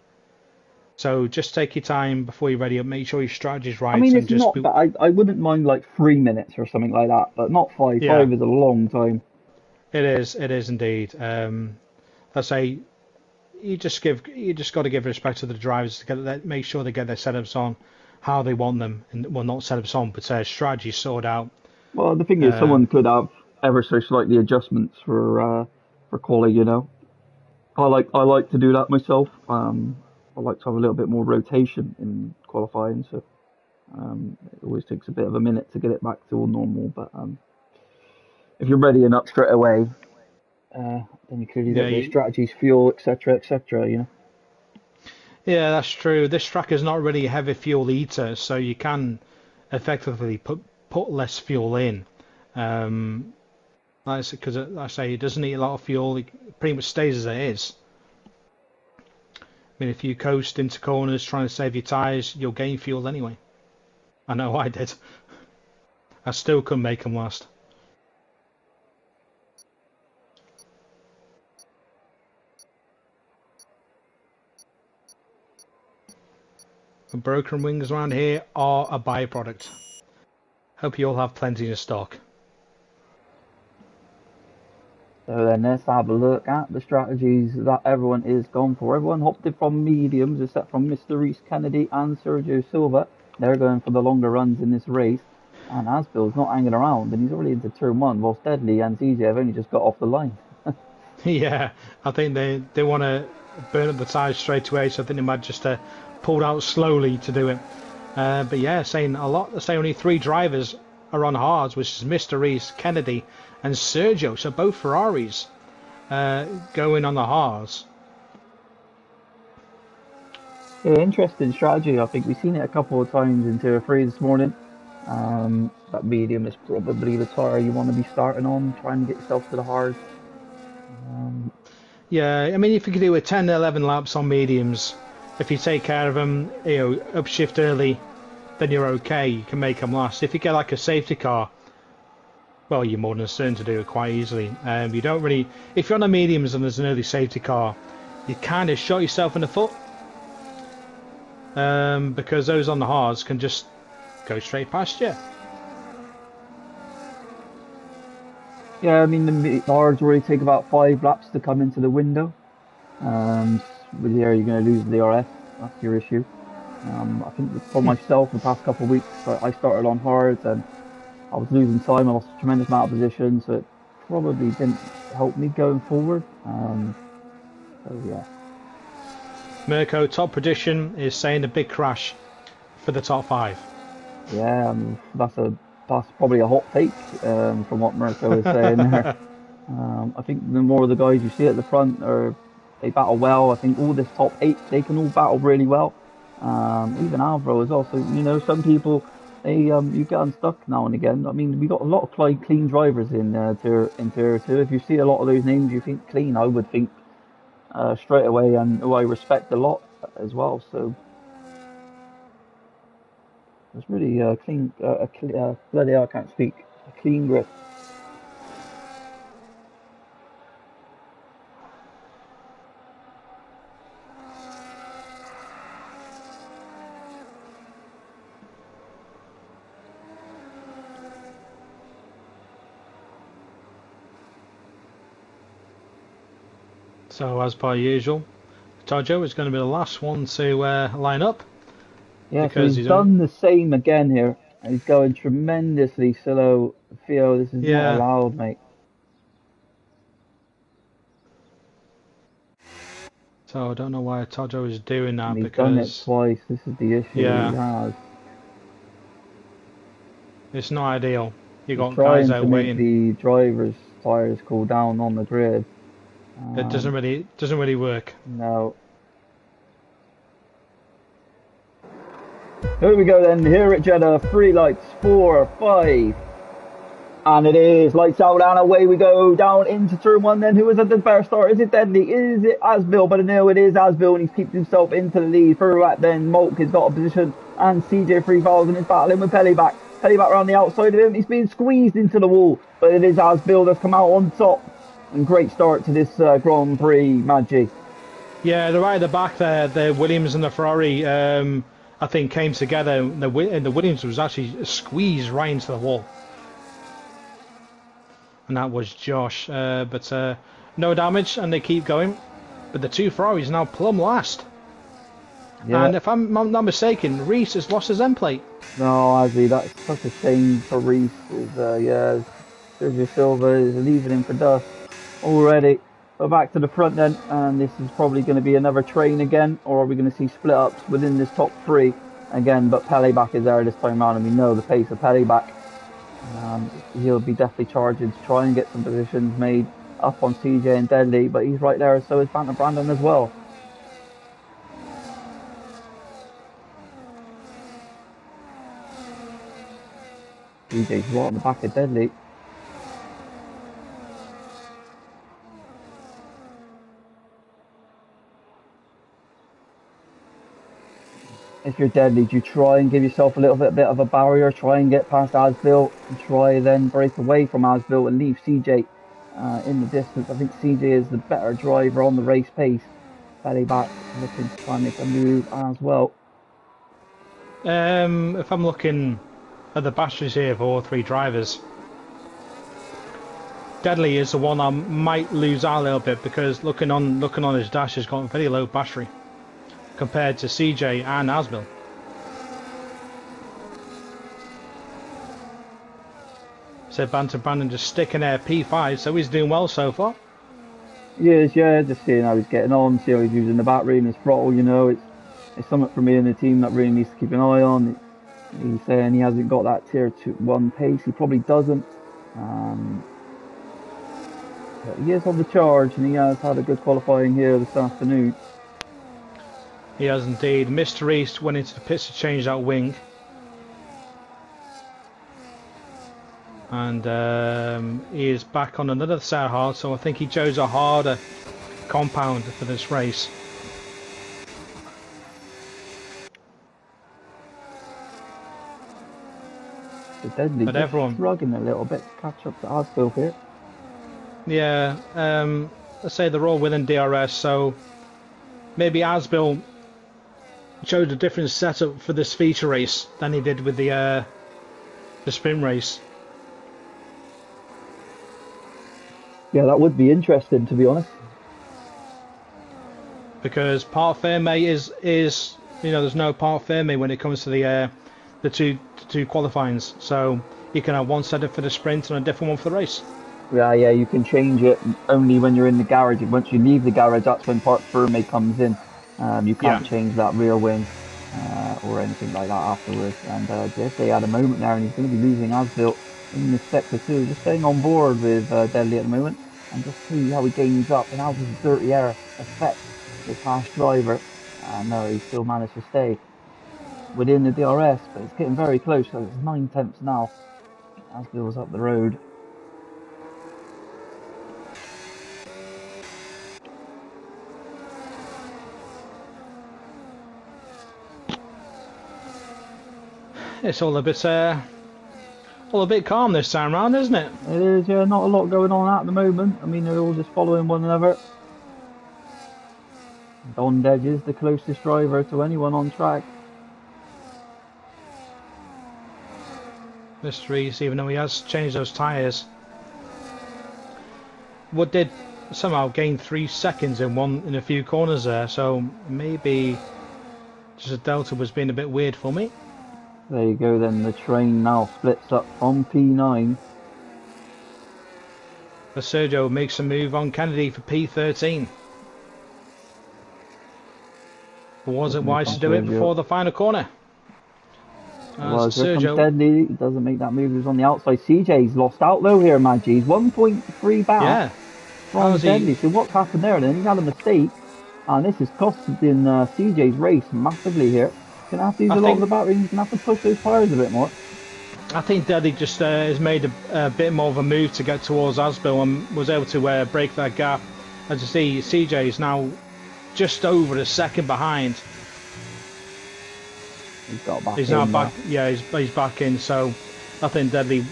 So just take your time before you ready up. Make sure your strategy's I right mean, and it's just not be, bad. I wouldn't mind like 3 minutes or something like that, but not five. yeah, 5 is a long time. it is indeed. Let's say you just got to give respect to the drivers to make sure they get their setups on how they want them, and well, not setups on, but strategy sorted out. Well, the thing is, someone Um, could have ever so slightly adjustments for quality. You know, I like to do that myself. I like to have a little bit more rotation in qualifying, so it always takes a bit of a minute to get it back to all normal. But if you're readying up straight away, then you clearly yeah, got your strategies, fuel, etc., etc. You know. yeah, that's true. This track is not really a heavy fuel eater, so you can effectively put less fuel in. Um, because I say it doesn't eat a lot of fuel. It pretty much stays as it is. I mean, if you coast into corners trying to save your tyres, you'll gain fuel anyway. I know I did. I still couldn't make them last. And broken wings around here are a byproduct. Hope you all have plenty in stock. So then let's have a look at the strategies that everyone is going for. Everyone opted from mediums except from Mr. Reese Kennedy and Sergio Silva. They're going for the longer runs in this race. And Asbill's not hanging around and he's already into turn one, whilst Deadly and CJ have only just got off the line. Yeah, I think they want to burn up the tyres straight away, so I think they might just pull out slowly to do it. But yeah, saying only 3 drivers are on hards, which is Mr. Reese, Kennedy, and Sergio. So both Ferraris going on the hards. Yeah, interesting strategy. I think we've seen it a couple of times in Tier 3 this morning. That medium is probably the tyre you want to be starting on, trying to get yourself to the hard. Yeah, I mean, if you could do a 10, 11 laps on mediums, if you take care of them, upshift early, then you're okay. You can make them last. If you get like a safety car, well, you're more than certain to do it quite easily. You don't really, if you're on the mediums and there's an early safety car, you kind of shot yourself in the foot. Because those on the hards can just go straight past you. Yeah, I mean, the hards already take about 5 laps to come into the window. With there, you're going to lose the DRS. That's your issue. I think for myself, the past couple of weeks, I started on hards and I was losing time. I lost a tremendous amount of position, so it probably didn't help me going forward. So yeah. Mirko, top prediction is saying a big crash for the top 5. Yeah, that's probably a hot take from what Mirko is saying there. I think the more of the guys you see at the front they battle well. I think all this top 8 they can all battle really well. Even Alvaro as well. So some people you get unstuck now and again. I mean we got a lot of clean drivers in tier 2. If you see a lot of those names you think clean, I would think straight away, and who I respect a lot as well. So it's really clean. Bloody hell, I can't speak. A clean grid. So as per usual, Tojo is going to be the last one to line up. Yeah, so Because he's done the same again here. And he's going tremendously slow. Theo, this is not Yeah. allowed, mate. So I don't know why Tojo is doing that And he's done it because twice. This is the issue he yeah, has. it's not ideal. You He's got guys trying out to make waiting. the drivers' tires cool down on the grid. It doesn't really work. No. Here we go then, here at Jeddah, 3 lights, 4, 5. And it is lights out and away we go down into turn 1 then. Who is at the better start? Is it Deadly? Is it Asbil? But no, it is Asbil and he's kept himself into the lead. Further back then, Molk has got a position and CJ 3000 is battling with Pellyback. Pellyback around the outside of him, he's being squeezed into the wall. But it is Asbil that's come out on top. And great start to this Grand Prix, Maggi. Yeah, the right at the back there, the Williams and the Ferrari, I think came together and the Williams was actually squeezed right into the wall. And that was Josh, but no damage and they keep going. But the two Ferraris now plumb last. Yeah. And if I'm not mistaken, Reese has lost his end plate. No, Azzy, that's such a shame for Reese. Yeah, Sergio Silva is leaving him for dust already. But back to the front then, and this is probably going to be another train again, or are we going to see split ups within this top 3 again? But Pellyback is there this time round, and we know the pace of Pellyback. He'll be definitely charging to try and get some positions made up on CJ and Deadly, but he's right there, so is Banter Brandon as well. CJ's right on the back of Deadly. If you're Deadly, do you try and give yourself a little bit of a barrier, try and get past Asbil, and try then break away from Asbil and leave CJ in the distance? I think CJ is the better driver on the race pace. Pellyback looking to try and make a move as well. If I'm looking at the batteries here for all 3 drivers, Deadly is the one I might lose out a little bit because looking on his dash, he's got a very low battery compared to CJ and Asbil. So Banter Brandon just sticking there P5, so he's doing well so far. Yes, yeah, just seeing how he's getting on, see how he's using the battery and his throttle, you know, it's something for me and the team that really needs to keep an eye on. He's saying he hasn't got that tier 1 pace, he probably doesn't. But he is on the charge and he has had a good qualifying here this afternoon. He has indeed. Mr. East went into the pits to change that wing. And he is back on another set of hard, so I think he chose a harder compound for this race. The Deadly but everyone struggling a little bit to catch up to Asbil here. Yeah, let's say they're all within DRS, so maybe Asbil chose a different setup for this feature race than he did with the sprint race. Yeah, that would be interesting, to be honest. Because part firme is there's no part firme when it comes to the two qualifyings. So you can have one setup for the sprint and a different one for the race. Yeah, you can change it only when you're in the garage. Once you leave the garage, that's when part firme comes in. You can't change that rear wing or anything like that afterwards. And Jesse had a moment there, and he's going to be losing Asbil in this sector too. Just staying on board with Deadly at the moment, and just see how he gains up and how his dirty air affects the past driver. No, he still managed to stay within the DRS, but it's getting very close. So it's 9 tenths now. Asbil's up the road. It's all a bit calm this time round, isn't it? It is, yeah. Not a lot going on at the moment. I mean, they're all just following one another. Don Dedge is the closest driver to anyone on track. Mr. Reese, even though he has changed those tyres, Wood did somehow gain 3 seconds in a few corners there, so maybe just the delta was being a bit weird for me. There you go then, the train now splits up from P9. But Sergio makes a move on Kennedy for P13. But was it wise to do it before the final corner? Well, Sergio Deadly doesn't make that move. He was on the outside. CJ's lost out though here, Maggi. He's 1.3 back from Deadly. So what's happened there then? He's had a mistake, and this is costing CJ's race massively here. Gonna have to use I a lot of think the battery. He's gonna have to push those tyres a bit more. I think Daddy just has made a bit more of a move to get towards Asbill and was able to break that gap. As you see, CJ is now just over a second behind. He's got back He's in now now. back. Yeah, he's back in. So I think Deadly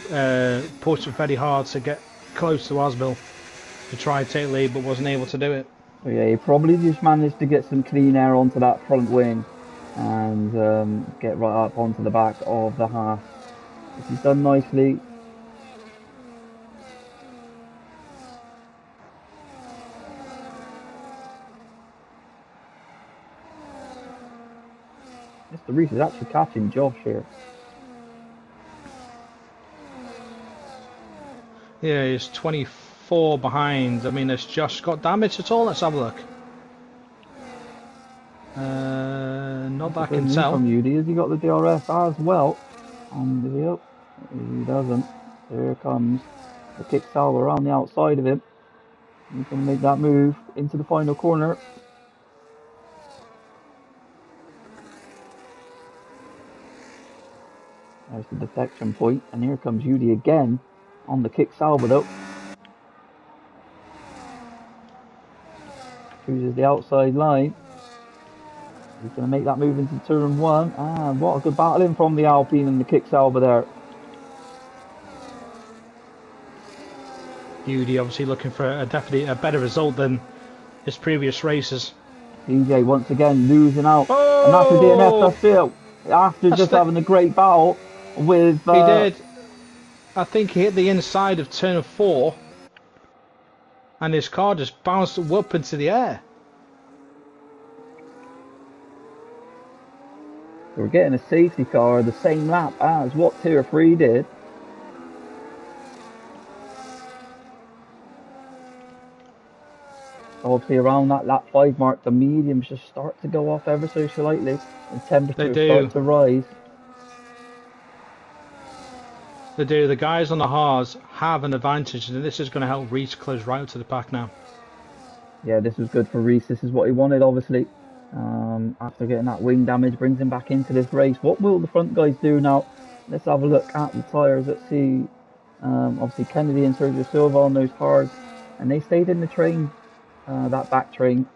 pushed very hard to get close to Asbill to try and take lead, but wasn't able to do it. So yeah, he probably just managed to get some clean air onto that front wing and get right up onto the back of the half. Which he's done nicely. Mr. Reese is actually catching Josh here. Yeah, he's 24 behind. I mean, has Josh got damage at all? Let's have a look. Not that I can tell. From UD, has he got the DRS as well? On the video. He doesn't. Here comes the kick salvo around the outside of him. He's going to make that move into the final corner. There's the detection point, and here comes Judy again on the kick salvo though. Chooses the outside line. He's going to make that move into turn one. And what a good battling from the Alpine and the kick salvo there. Judy obviously looking for definitely a better result than his previous races. CJ once again losing out. Oh! And that's the DNF, that's it. After just having a great battle with... He did. I think he hit the inside of turn 4 and his car just bounced up into the air. We're getting a safety car the same lap as what Tier 3 did. Obviously around that lap 5 mark, the mediums just start to go off ever so slightly and temperatures start to rise. They do. The guys on the hards have an advantage, and this is going to help Reese close right up to the pack now. Yeah, this was good for Reese. This is what he wanted, obviously. After getting that wing damage, brings him back into this race. What will the front guys do now? Let's have a look at the tyres. Let's see. Obviously, Kennedy and Sergio Silva on those hards, and they stayed in the train, that back train.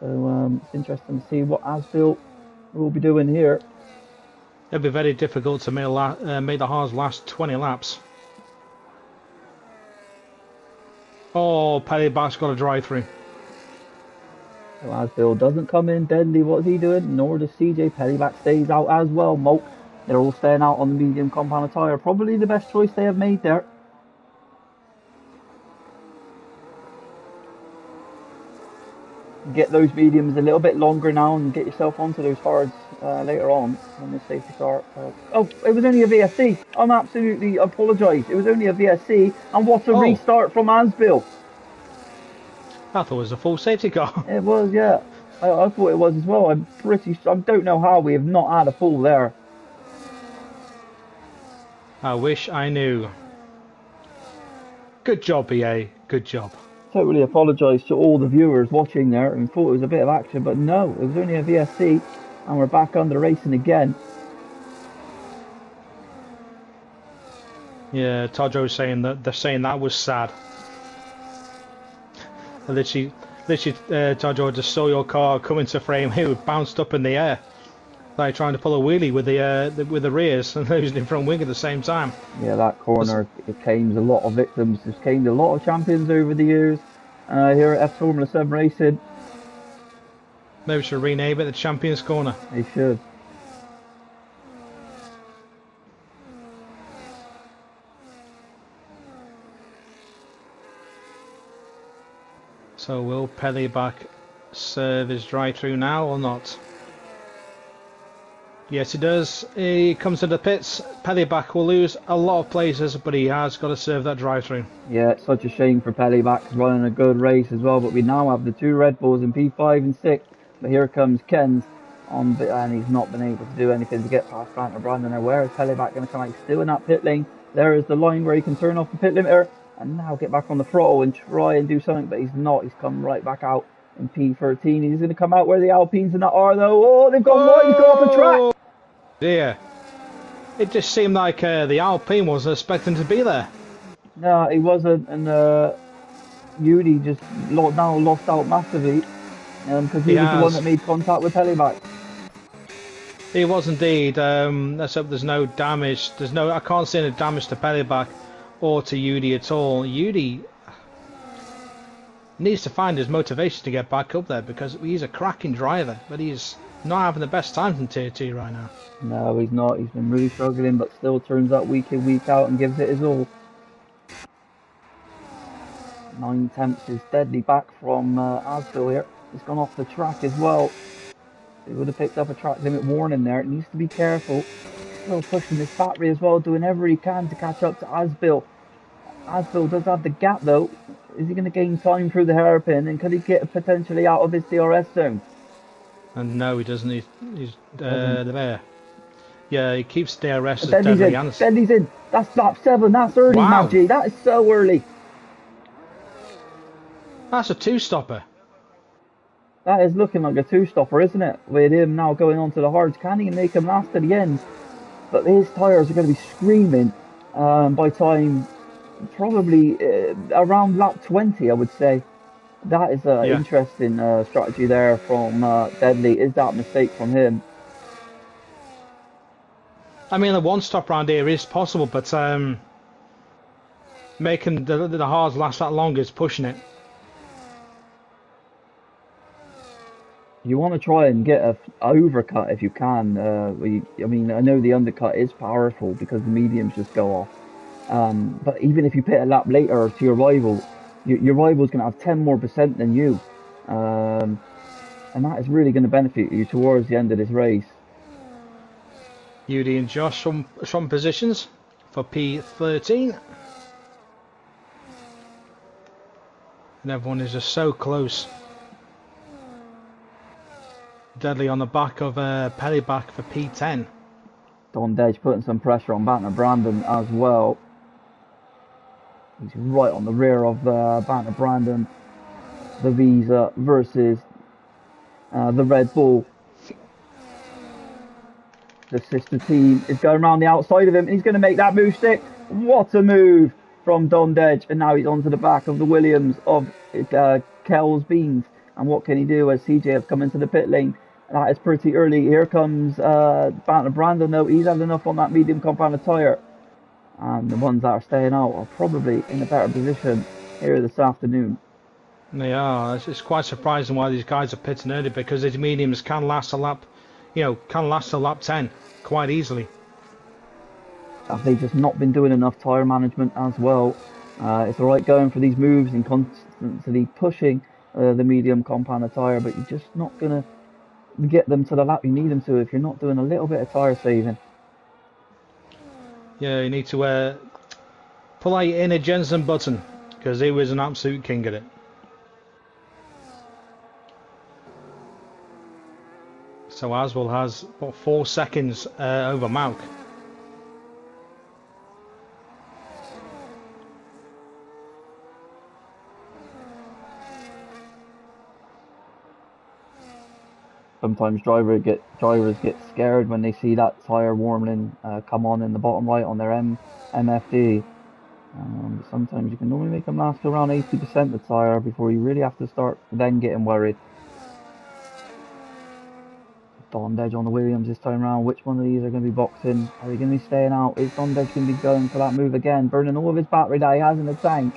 So it's interesting to see what Asbill will be doing here. It'll be very difficult to make the hards last 20 laps. Oh, Pellyback's got a drive-through. So Asbill doesn't come in deadly. What's he doing? Nor does CJ. Pellyback stays out as well. Moke, they're all staying out on the medium compound tyre. Probably the best choice they have made there. Get those mediums a little bit longer now and get yourself onto those hards later on when the safety car. Oh, it was only a VSC. I'm absolutely apologise. It was only a VSC, and what a restart from Asbill. I thought it was a full safety car. It was, yeah. I thought it was as well. I don't know how we have not had a full there. I wish I knew. Good job, BA. Good job. Totally apologise to all the viewers watching there and thought it was a bit of action, but no, it was only a VSC, and we're back under racing again. Yeah, Todro's saying that they're saying that was sad. Literally, Todro just saw your car come into frame. It bounced up in the air, like trying to pull a wheelie with the rears and losing in front wing at the same time. Yeah, that corner, it claims a lot of victims. It's claimed a lot of champions over the years here at F Formula 7 Racing. Maybe we should rename it the Champions Corner. They should. So will Pellyback serve his drive-through now or not? Yes, he does. He comes to the pits. Pellyback will lose a lot of places, but he has got to serve that drive-through. Yeah, it's such a shame for Pellyback. He's running a good race as well, but we now have the two Red Bulls in P5 and 6. But here comes Ken's and he's not been able to do anything to get past Grant or Brandon. Where is Pellyback going to come out? He's still in that pit lane. There is the line where he can turn off the pit limiter and now get back on the throttle and try and do something, but he's not. He's come right back out in P13. He's going to come out where the Alpines and that are, though. Oh, they've gone wide. He's gone off the track. Yeah. It just seemed like the Alpine wasn't expecting to be there. No, he wasn't, and Yudi just now lost out massively because He he was the one has. that made contact with Pelivac. He was indeed. Let's hope there's no damage. I can't see any damage to Peliback or to Yudi at all. Yudi needs to find his motivation to get back up there because he's a cracking driver, but he's not having the best times in Tier 2 right now. No, he's not. He's been really struggling, but still turns up week in, week out and gives it his all. 9 tenths is deadly back from Asville here. He's gone off the track as well. He would have picked up a track limit warning there. It needs to be careful. Still pushing this battery as well, doing everything he can to catch up to Asville. Asville does have the gap though. Is he going to gain time through the hairpin, and could he get potentially out of his DRS zone? And no, he doesn't. He's there. Yeah, he keeps DRS as Deadly's deadly. in. Deadly's in. That's lap 7. That's early, Wow. Maggie. That is so early. That's a two-stopper. That is looking like a two-stopper, isn't it? With him now going on to the hards. Can he make him last to the end? But his tyres are going to be screaming by time probably around lap 20, I would say. That is an interesting strategy there from Deadly. Is that a mistake from him? I mean, the one-stop round here is possible, but making the hards last that long is pushing it. You want to try and get an overcut if you can. I mean, I know the undercut is powerful because the mediums just go off. But even if you pit a lap later to your rival, your rival's going to have 10% more than you. And that is really going to benefit you towards the end of this race. Yudi and Josh from positions for P13. And everyone is just so close. Deadly on the back of Peliback for P10. Don Dej putting some pressure on Banter Brandon as well. He's right on the rear of Banter Brandon. The Visa versus the Red Bull. The sister team is going around the outside of him, and he's going to make that move stick. What a move from Don Dej, and now he's onto the back of the Williams of Kells Beans. And what can he do as CJ has come into the pit lane? That is pretty early. Here comes Banter Brandon though. He's had enough on that medium compounded tyre. And the ones that are staying out are probably in a better position here this afternoon. They are. It's quite surprising why these guys are pitting early, because these mediums can last a lap, can last to lap 10 quite easily. Have they just not been doing enough tyre management as well? It's alright going for these moves and constantly pushing the medium compounded tyre, but you're just not going to get them to the lap you need them to if you're not doing a little bit of tyre saving. Yeah, you need to pull out your inner Jensen button, because he was an absolute king at it. So Aswell has about 4 seconds over Mauk. Sometimes drivers get scared when they see that tyre warning come on in the bottom right on their MFD. Sometimes you can normally make them last around 80% the tyre before you really have to start then getting worried. Don Dej on the Williams this time around. Which one of these are going to be boxing? Are they going to be staying out? Is Don Dej going to be going for that move again? Burning all of his battery that he has in the tank.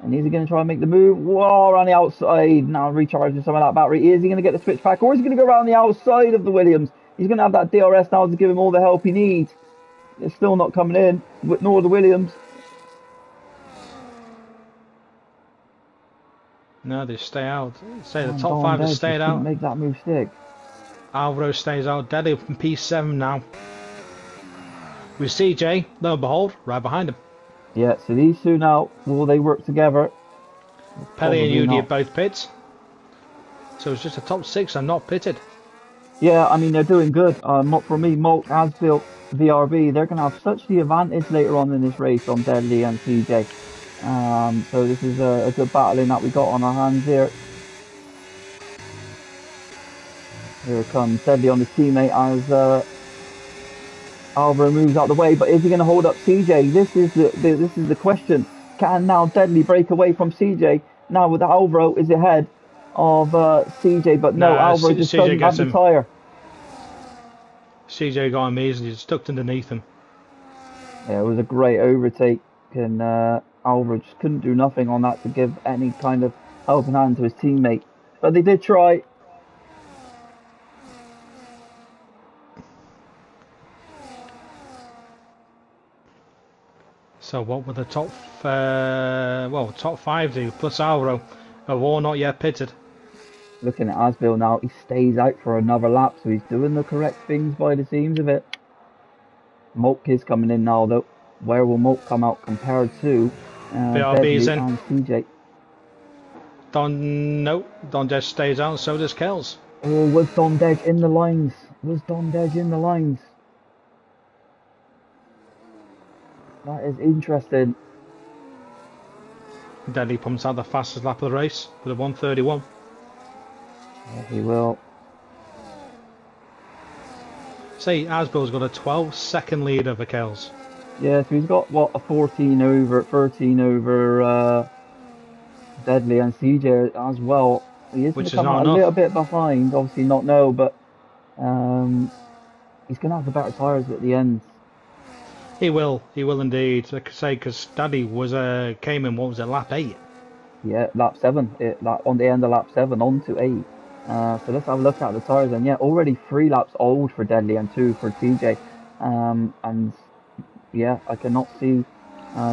And is he going to try and make the move? Whoa, around the outside. Now recharging some of that battery. Is he going to get the switch back? Or is he going to go around the outside of the Williams? He's going to have that DRS now to give him all the help he needs. It's still not coming in. Nor the Williams. No, they stay out. Say the top 5 have stayed out. Make that move stick. Alvaro stays out. Deadly up in P7 now. With CJ, lo and behold, right behind him. Yeah, so these two now, will they work together? Pelly and Yudi are both pits. So it's just a top 6 and not pitted. Yeah, I mean, they're doing good. Not for me, Malk has built VRB. They're going to have such the advantage later on in this race on Deadly and CJ. So this is a good battling that we got on our hands here. Here it comes, Deadly on his teammate as Alvaro moves out the way, but is he going to hold up CJ? This is the question. Can now Deadly break away from CJ? Now with Alvaro is ahead of CJ, but no, Nah, Alvaro just CJ doesn't have gets the him. tyre. CJ got him easily, just tucked underneath him. Yeah, it was a great overtake, and Alvaro just couldn't do nothing on that to give any kind of helping hand to his teammate. But they did try. So what would the top 5 do? Plus Alvaro, have all not yet pitted. Looking at Asbill now, he stays out for another lap, so he's doing the correct things by the seams of it. Moke is coming in now, though. Where will Moke come out compared to BRB's Deadly in. and CJ? Don just stays out, so does Kells. Oh, was Don Dej in the lines? Was Don Dej in the lines? That is interesting. Deadly pumps out the fastest lap of the race with a 1:31. Yeah, he will. See, Asbill's got a 12-second lead over Kells. Yeah, so he's got, what, a 13 over Deadly and CJ as well. He is going to come out a little bit behind, obviously not no, but he's going to have the better tyres at the end. He will indeed. Like I say, because Daddy came in, what was it, lap 8? Yeah, lap 7, on the end of lap 7, on to 8. So let's have a look at the tyres, and yeah, already 3 laps old for Deadly and 2 for TJ. And yeah, I cannot see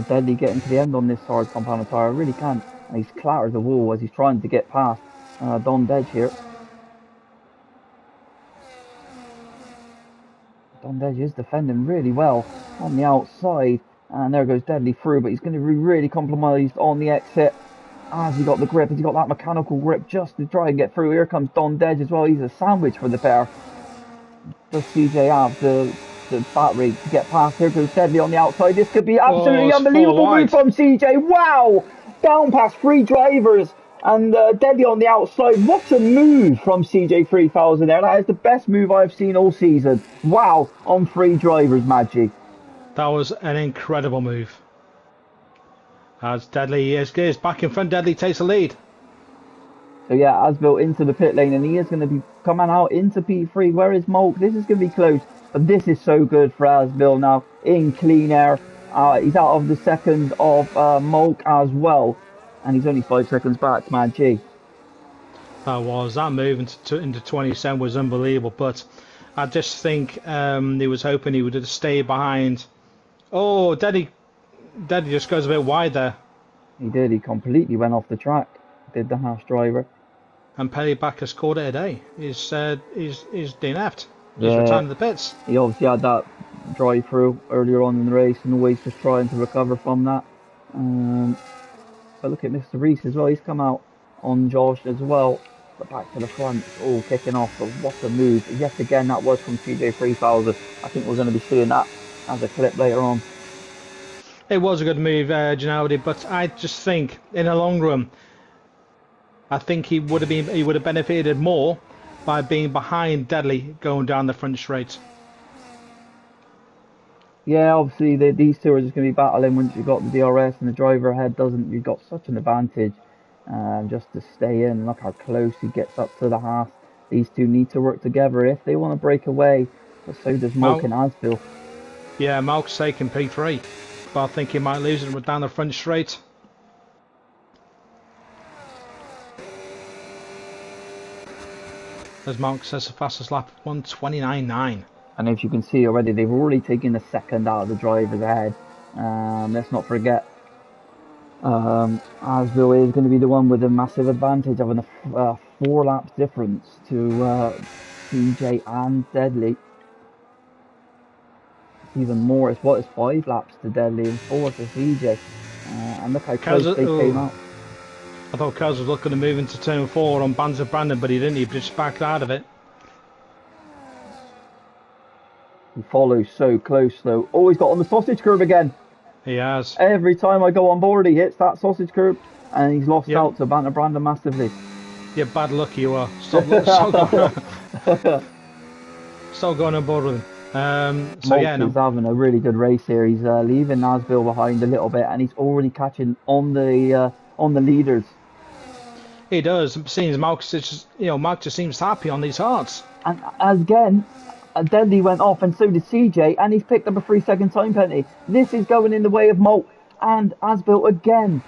Deadly getting to the end on this hard compounded tyre. I really can't. And he's clattered the wall as he's trying to get past Don Dej here. Don Dej is defending really well on the outside. And there goes Deadly through, but he's going to be really compromised on the exit. Has he got the grip? Has he got that mechanical grip just to try and get through? Here comes Don Dej as well. He's a sandwich for the pair. Does CJ have the battery to get past? Here goes Deadly on the outside. This could be absolutely unbelievable move from CJ. Wow! Down past 3 drivers and Deadly on the outside. What a move from CJ 3000 there. That is the best move I've seen all season. Wow, on 3 drivers, Maggi. That was an incredible move. As Deadly is back in front, Deadly takes the lead. So yeah, Asbill into the pit lane, and he is going to be coming out into P3. Where is Molk? This is going to be close, but this is so good for Asbill now in clean air. He's out of the second of Molk as well, and he's only 5 seconds back, man. Gee. That move into 27 was unbelievable, but I just think he was hoping he would have stayed behind. Oh, Daddy just goes a bit wide there. He did. He completely went off the track. Did the Haas driver. And Payback has called it a day. He's DNF'd. He's returned to the pits. He obviously had that drive through earlier on in the race and always just trying to recover from that. But look at Mr. Reese as well. He's come out on Josh as well. But back to the front, all kicking off. But what a move. Yet again, that was from TJ 3000. I think we're going to be seeing that as a clip later on. It was a good move, Ginaldi, but I just think in the long run, I think he would have benefited more by being behind Deadly going down the front straight. Yeah, obviously these two are just going to be battling once you've got the DRS and the driver ahead doesn't. You've got such an advantage just to stay in. Look how close he gets up to the half. These two need to work together if they want to break away. But so does Malk and Asbill. Yeah, Malk's taking P3, but I think he might lose it down the front straight. As Malk says, the fastest lap, 1:29.9. And as you can see already, they've already taken a second out of the drivers ahead. Let's not forget, Asbill is going to be the one with a massive advantage, having a 4 laps difference to TJ and Deadly. It's even more. It's 5 laps to Deadly and 4 to CJ. And look how close they came out. I thought Kaz was looking to move into turn 4 on Banzer Brandon, but he didn't. He just backed out of it. He follows so close though. Oh, he's got on the sausage curb again. He has. Every time I go on board, he hits that sausage curb, and he's lost out to Banter Brandon massively. Yeah, bad luck you are. Stop going on board with him. So yeah, Malk is no, having a really good race here. He's leaving Nasville behind a little bit, and he's already catching on the leaders. he does. Seems Marcus, Mark just seems happy on these hearts. And again, Deadly went off, and so did CJ, and he's picked up a 3-second time penalty. This is going in the way of Malk and Asbuilt again.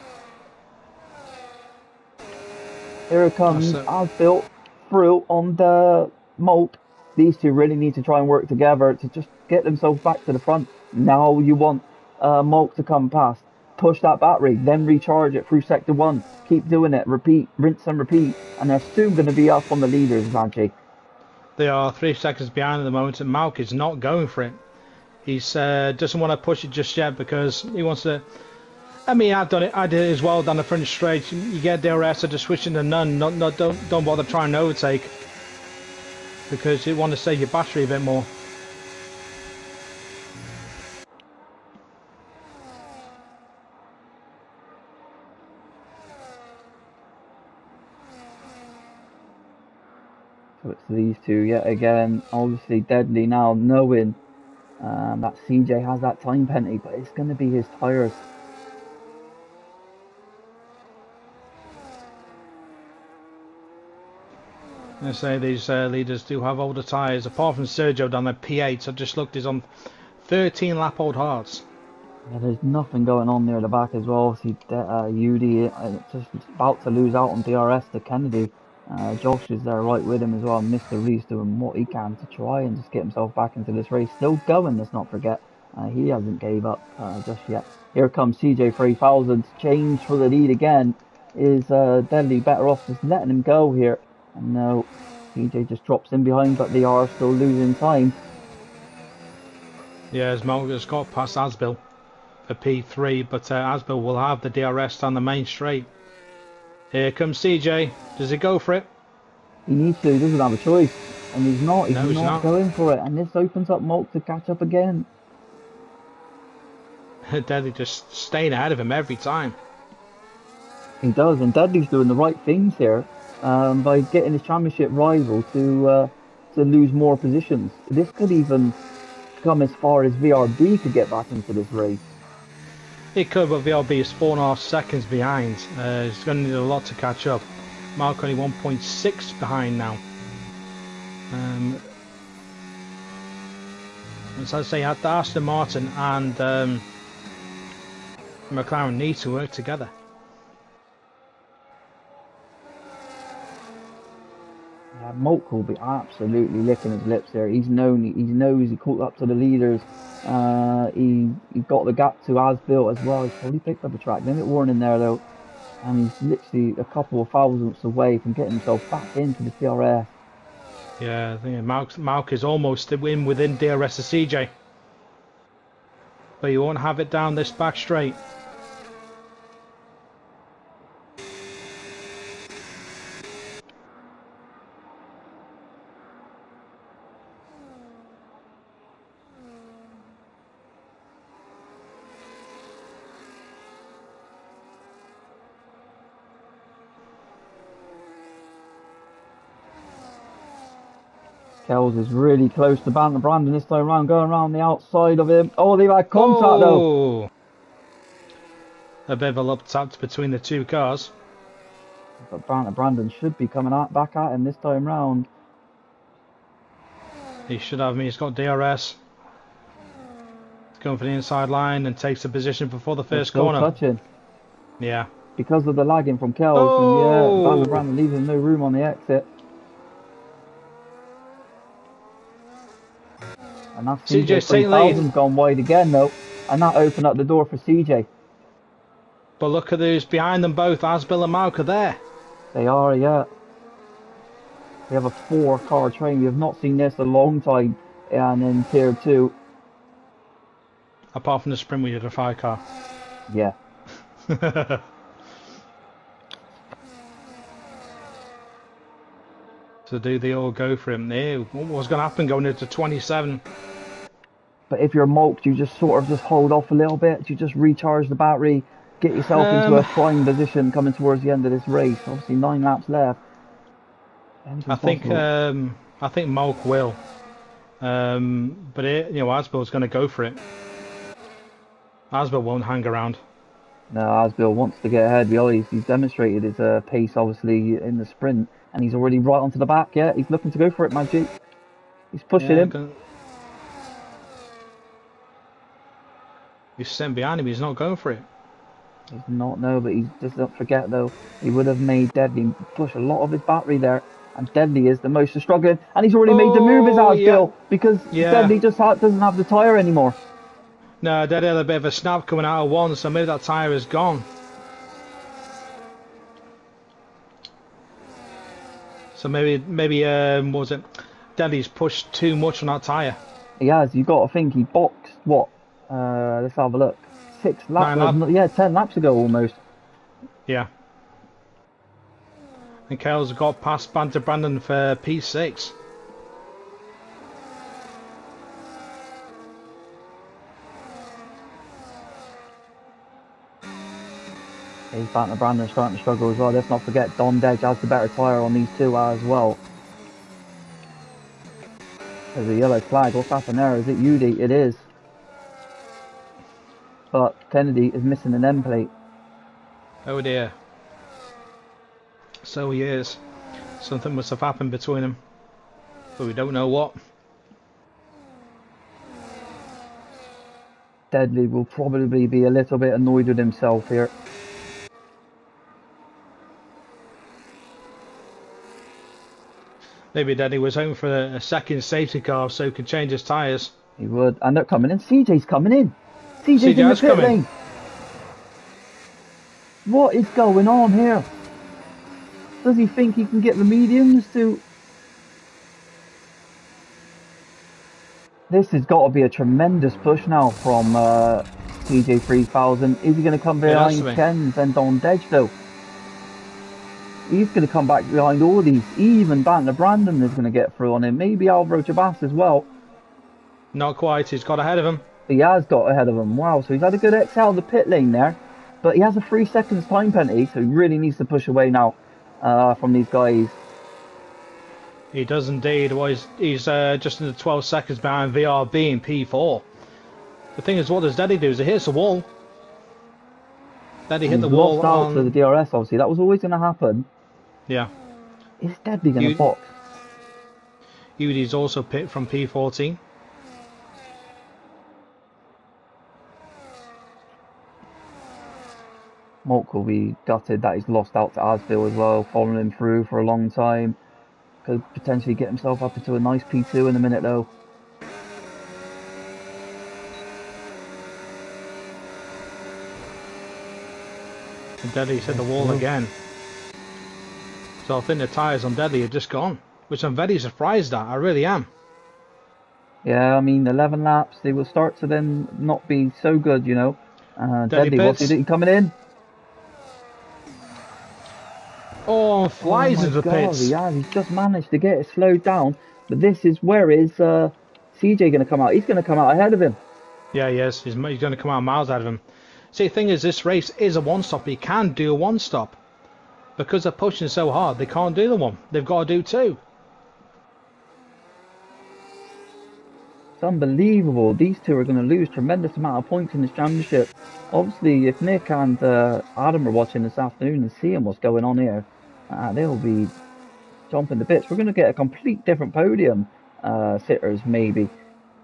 Here it comes, Asbuilt through on the Malk. These two really need to try and work together to just get themselves back to the front. Now you want Malk to come past. Push that battery, then recharge it through sector 1. Keep doing it, repeat, rinse and repeat. And they're soon going to be up on the leaders, Vanchi. They are 3 seconds behind at the moment, and Malk is not going for it. He doesn't want to push it just yet because he wants to. I mean, I've done it. I did it as well down the front straight. You get DRS, so just switch into none. Don't bother trying to overtake because you want to save your battery a bit more. So it's these two yet again. Obviously, Deadly now knowing that CJ has that time penalty, but it's going to be his tyres. I say these leaders do have older tyres, apart from Sergio down there P8. I just looked, he's on 13 lap old hards. Yeah, there's nothing going on near the back as well. See, UD just about to lose out on DRS to Kennedy. Josh is there right with him as well. Mr. Reese doing what he can to try and just get himself back into this race. Still going, let's not forget. He hasn't gave up just yet. Here comes CJ 3000. Change for the lead again. Is Deadly better off just letting him go here? And no, CJ just drops in behind, but they are still losing time. Yeah, as Malga's got past Asbill for P3, but Asbill will have the DRS down the main straight. Here comes CJ. Does he go for it? He needs to. He doesn't have a choice. And he's not. He's not going for it. And this opens up Malk to catch up again. Deadly just staying ahead of him every time. He does. And Deadly's doing the right things here by getting his championship rival to lose more positions. This could even come as far as VRB could get back into this race. It could, but VRB is 4.5 seconds behind. He's going to need a lot to catch up. Mark only 1.6 behind now. As I say, Aston Martin and McLaren need to work together. Yeah, Malk will be absolutely licking his lips here. He knows he caught up to the leaders. He got the gap to Asbilt as well. He's probably picked up a track limit warning there though. And he's literally a couple of thousandths away from getting himself back into the DRS. Yeah, I think Malk is almost within DRS of CJ. But you won't have it down this back straight. Kells is really close to Brandon this time around, going around the outside of him. Oh, they've had contact though. A bit of a love tapped between the two cars. But Brandon should be coming back at him this time round. He should have. He's got DRS. He's going for the inside line and takes a position before the first corner. Touching. Yeah. Because of the lagging from Kells. Oh. And yeah, Brandon leaves him no room on the exit. And that's CJ 3000 gone wide again though. And that opened up the door for CJ. But look at those behind them both. Asbill and Malk are there. They are, yeah. We have a 4-car train. We have not seen this a long time. And in Tier 2. Apart from the sprint, we did a 5-car. Yeah. So do they all go for him? Ew. What was going to happen going into 27? But if you're Malk, you just sort of just hold off a little bit. You just recharge the battery, get yourself into a prime position coming towards the end of this race. Obviously 9 laps left. I think Malk will. But Asbill's going to go for it. Asbill won't hang around. No, Asbill wants to get ahead. He's demonstrated his pace, obviously, in the sprint, and he's already right onto the back. Yeah, he's looking to go for it, Magic. He's pushing Yeah, him. He's sitting behind him. He's not going for it. He's not, no, but he's just don't forget though. He would have made Deadly push a lot of his battery there, and Deadly is the most struggling, and he's already made the move as Oh, yeah. Asbill because Yeah. Deadly just doesn't have the tyre anymore. No, Dead had a bit of a snap coming out of one, so maybe that tyre is gone. So maybe what was it? Deadly's pushed too much on that tyre. He has. You got to think he boxed what? Let's have a look. 6 laps. 10 laps ago almost. Yeah. And Kale's got past Banter Brandon for P6. He's Banter Brandon starting to struggle as well. Let's not forget Don Dedge has the better tyre on these two as well. There's a yellow flag. What's happened there? Is it Udy? It is. But Kennedy is missing an end plate. Oh dear. So he is. Something must have happened between them. But we don't know what. Deadly will probably be a little bit annoyed with himself here. Maybe Deadly was home for a second safety car so he could change his tyres. He would. And they're coming in. CJ's coming in. CJ's in the pit lane. What is going on here? Does he think he can get the mediums to... This has got to be a tremendous push now from CJ 3000. Is he going to come behind Ken's and Don Dedge though? He's going to come back behind all these. Even Banter Brandon is going to get through on him. Maybe Alvaro Chabas as well. Not quite. He's got ahead of him. He has got ahead of him. Wow, so he's had a good exhale in the pit lane there. But he has a 3 seconds time penalty, so he really needs to push away now from these guys. He does indeed. Well, he's just in the 12 seconds behind VRB and P4. The thing is, what does Daddy do? Is he hits the wall. Daddy hit the wall. Lost out to the DRS, obviously. That was always going to happen. Yeah. Is Deadly going to box? Udy's also pit from P14. Molk will be gutted that he's lost out to Asbill as well, following him through for a long time. Could potentially get himself up into a nice P2 in a minute though. And Deadly's hit the wall again. So I think the tyres on Deadly are just gone, which I'm very surprised at. I really am. Yeah, I mean, 11 laps, they will start to then not be so good, you know. Deadly, what's he coming in? Oh, flies into the pits. Yeah, he's just managed to get it slowed down. But this is where is CJ going to come out? He's going to come out ahead of him. Yeah, he is. He's going to come out miles ahead of him. See, the thing is, this race is a one-stop. He can do a one-stop. Because they're pushing so hard, they can't do the one. They've got to do two. It's unbelievable. These two are going to lose tremendous amount of points in this championship. Obviously, if Nick and Adam are watching this afternoon and seeing what's going on here, they'll be jumping the bits. We're going to get a complete different podium sitters, maybe,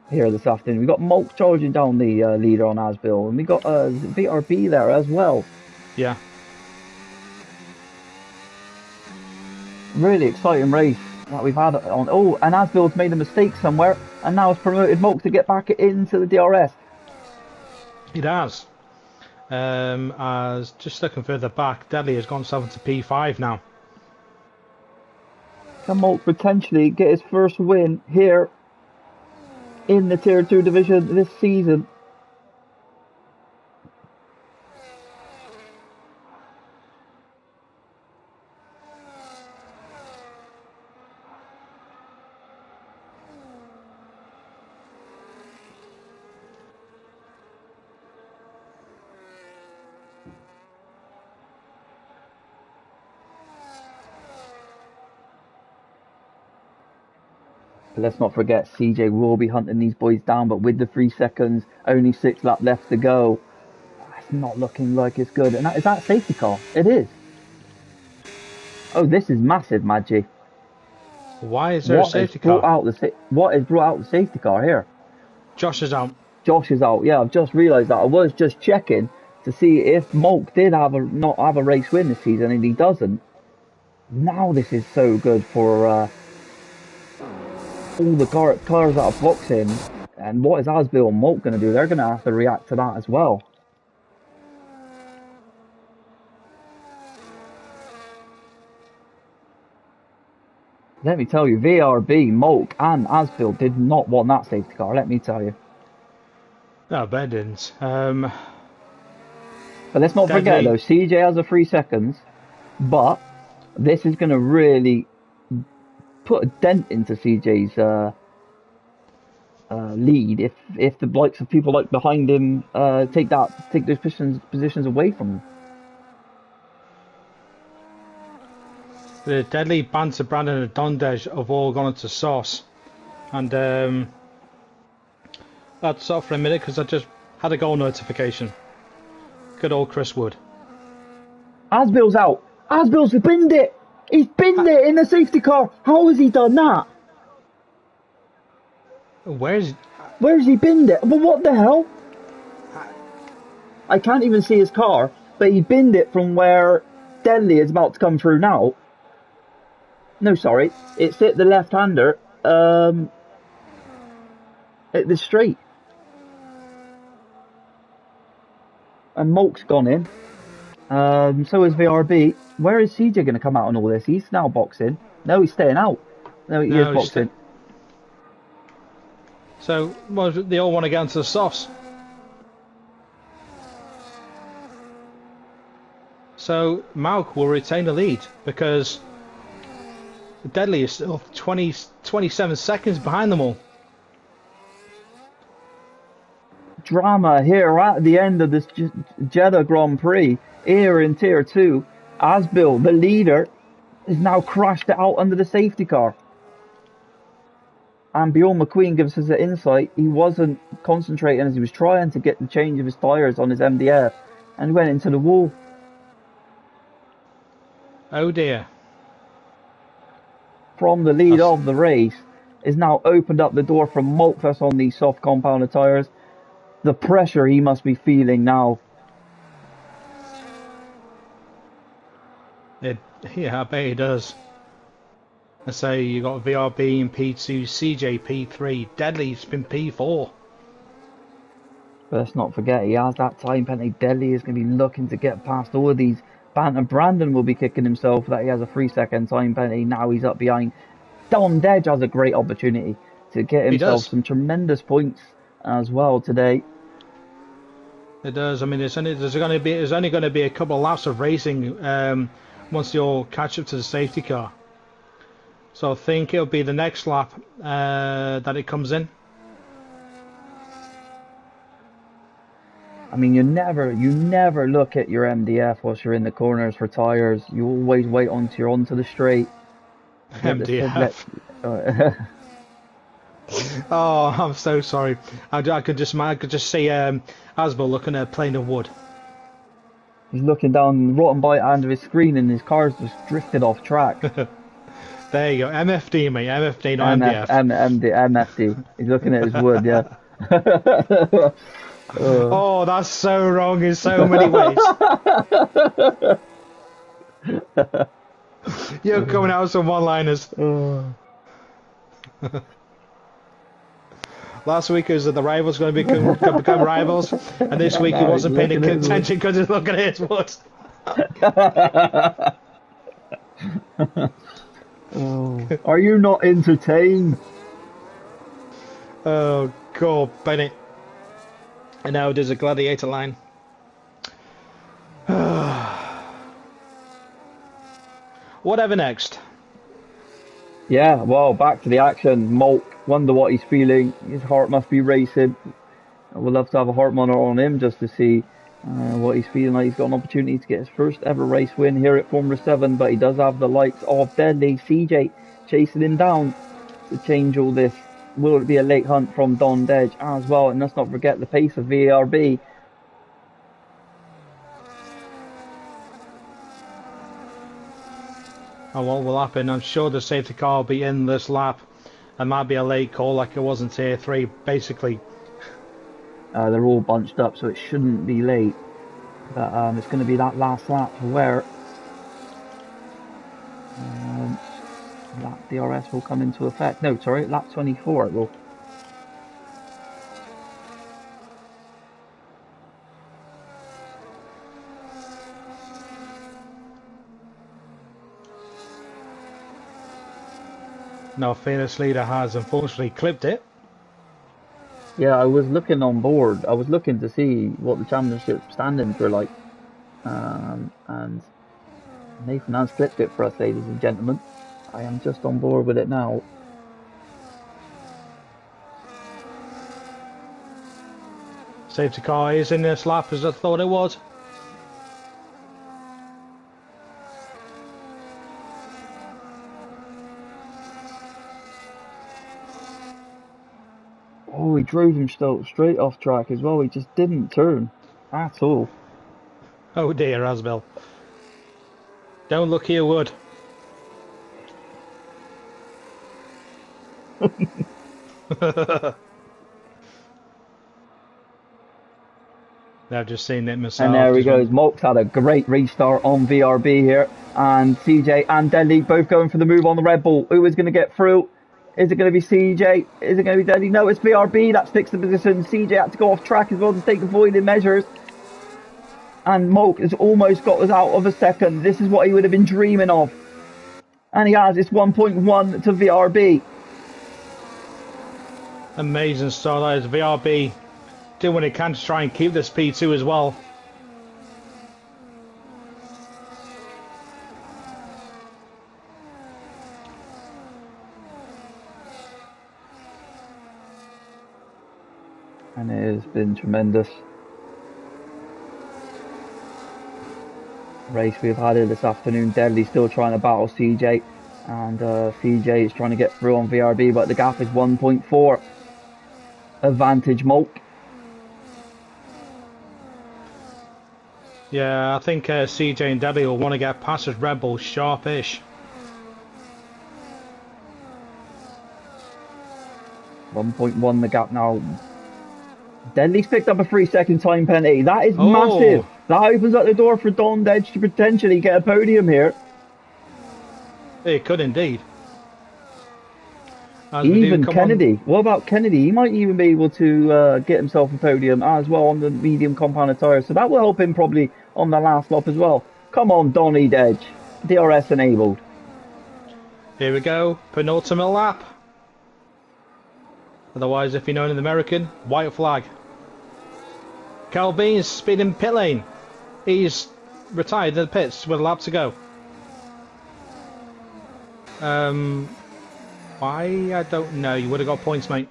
here this afternoon. We've got Molk charging down the leader on Asbill, and we got VRB there as well. Yeah. Really exciting race that we've had on. Oh, and Asbill's made a mistake somewhere, and now has promoted Molk to get back into the DRS. It has. As just looking further back, Deadly has gone 7 to P5 now. Can Molk potentially get his first win here in the Tier 2 division this season? But let's not forget, CJ will be hunting these boys down, but with the 3 seconds, only 6 laps left to go, it's not looking like it's good. And is that a safety car? It is. Oh, this is massive, Maggi. Why is there a safety car? What has brought out the safety car here? Josh is out. Josh is out. Yeah, I've just realised that. I was just checking to see if Molk did not have a race win this season, and he doesn't. Now this is so good for all the cars that are boxing. And what is Asbill and Molk going to do? They're going to have to react to that as well. Let me tell you, VRB, Molk and Asbill did not want that safety car, let me tell you. No, Ben didn't. But let's not forget though, CJ has a 3 seconds, but this is going to really put a dent into CJ's lead if the likes of people like behind him take those positions away from him. The Deadly, Banter, Brandon and Dondej have all gone into sauce. And that's off for a minute because I just had a goal notification. Good old Chris Wood. Asbill's out. Asbill's binned it. He's binned it in the safety car. How has he done that? Where's he binned it? But what the hell? I can't even see his car, but he binned it from where Deadly is about to come through now. No, sorry. It's hit the left-hander at the straight. And Molk's gone in. So is VRB. Where is CJ going to come out on all this? He's now boxing. No, he's staying out. No, he is boxing. So, well, they all want to get into the softs. So, Malk will retain the lead because Deadly is still 27 seconds behind them all. Drama here at the end of this Jeddah Grand Prix. Here in Tier 2, Asbill, the leader, is now crashed out under the safety car. And Bjorn McQueen gives us an insight. He wasn't concentrating as he was trying to get the change of his tyres on his MDF and went into the wall. Oh dear. From the lead of the race is now opened up the door from Maltfus on these soft compounded tyres. The pressure he must be feeling now. Yeah, I bet he does. I say you got VRB in P2, CJ P3, Deadly's been P4. But let's not forget, he has that time penalty. Deadly is going to be looking to get past all of these. Brandon will be kicking himself that he has a 3-second time penalty. Now he's up behind. Dondej has a great opportunity to get himself some tremendous points as well today. It does. I mean, there's only going to be a couple of laps of racing once they all catch up to the safety car. So I think it'll be the next lap that it comes in. I mean, you never look at your MDF whilst you're in the corners for tyres. You always wait until you're onto the straight. MDF. Oh, I'm so sorry. I could just see Asbel looking at a plane of wood. He's looking down the rotten bite end of his screen and his car's just drifted off track. There you go. MFD, mate. MFD, not MDF. MFD. He's looking at his wood, yeah. Oh, that's so wrong in so many ways. You're coming out with some one-liners. Last week it was that the rivals going to become rivals, and this week he wasn't paying attention because he's looking at his wood. Are you not entertained? Oh, God, Bennett. And now there's a gladiator line. Whatever next. Yeah, well, back to the action. Molk, wonder what he's feeling. His heart must be racing. I would love to have a heart monitor on him just to see what he's feeling like. He's got an opportunity to get his first ever race win here at Formula 7, but he does have the likes of Deadly, CJ chasing him down. to change all this? Will it be a late hunt from Don Dedge as well? And let's not forget the pace of VRB. And what will happen? I'm sure the safety car will be in this lap. It might be a late call like it was in Tier 3. Basically, they're all bunched up, so it shouldn't be late. But it's going to be that last lap where lap DRS will come into effect. No, sorry, lap 24 it will. no, Fearless Leader has unfortunately clipped it. Yeah, I was looking on board. I was looking to see what the championship standings were like. And Nathan has clipped it for us, ladies and gentlemen. I am just on board with it now. Safety car is in this lap as I thought it was. Oh, he drove him still straight off track as well. He just didn't turn at all. Oh dear, Asbel. Don't look here, Wood. I've just seen it myself. And there he goes. Mox had a great restart on VRB here. And CJ and Deadly both going for the move on the Red Bull. Who is going to get through? Is it going to be CJ? Is it going to be Deadly? No, it's VRB. That's fixed the position. CJ had to go off track as well to take avoiding measures. And Moke has almost got us out of a second. This is what he would have been dreaming of. And he has. It's 1.1 to VRB. Amazing start. That is VRB doing what he can to try and keep this P2 as well. And it has been tremendous race we've had here this afternoon. Deadly still trying to battle CJ. And CJ is trying to get through on VRB, but the gap is 1.4. Advantage Moke. Yeah, I think CJ and Deadly will want to get past his Red Bull sharpish. 1.1 the gap now. Deadly's picked up a 3-second time penalty. That is massive. That opens up the door for Don Dedge to potentially get a podium here. It could indeed. Even Kennedy. What about Kennedy? He might even be able to get himself a podium as well on the medium compounded tyres. So that will help him probably on the last lap as well. Come on, Donny Dedge. DRS enabled. Here we go. Penultimate lap. Otherwise, if you know an American, white flag. Carl Beans speeding pit lane. He's retired in the pits with a lap to go. Why? I don't know. You would have got points, mate.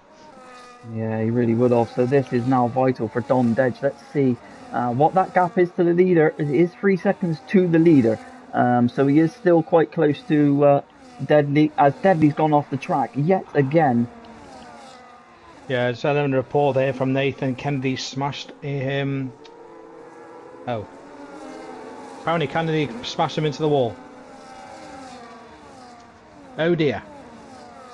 Yeah, he really would have. So this is now vital for Don Dedge. Let's see what that gap is to the leader. It is 3 seconds to the leader. So he is still quite close to Deadly, as Deadly's gone off the track yet again. Yeah, just had a report there from Nathan. Kennedy smashed him. Oh. Apparently Kennedy smashed him into the wall. Oh dear.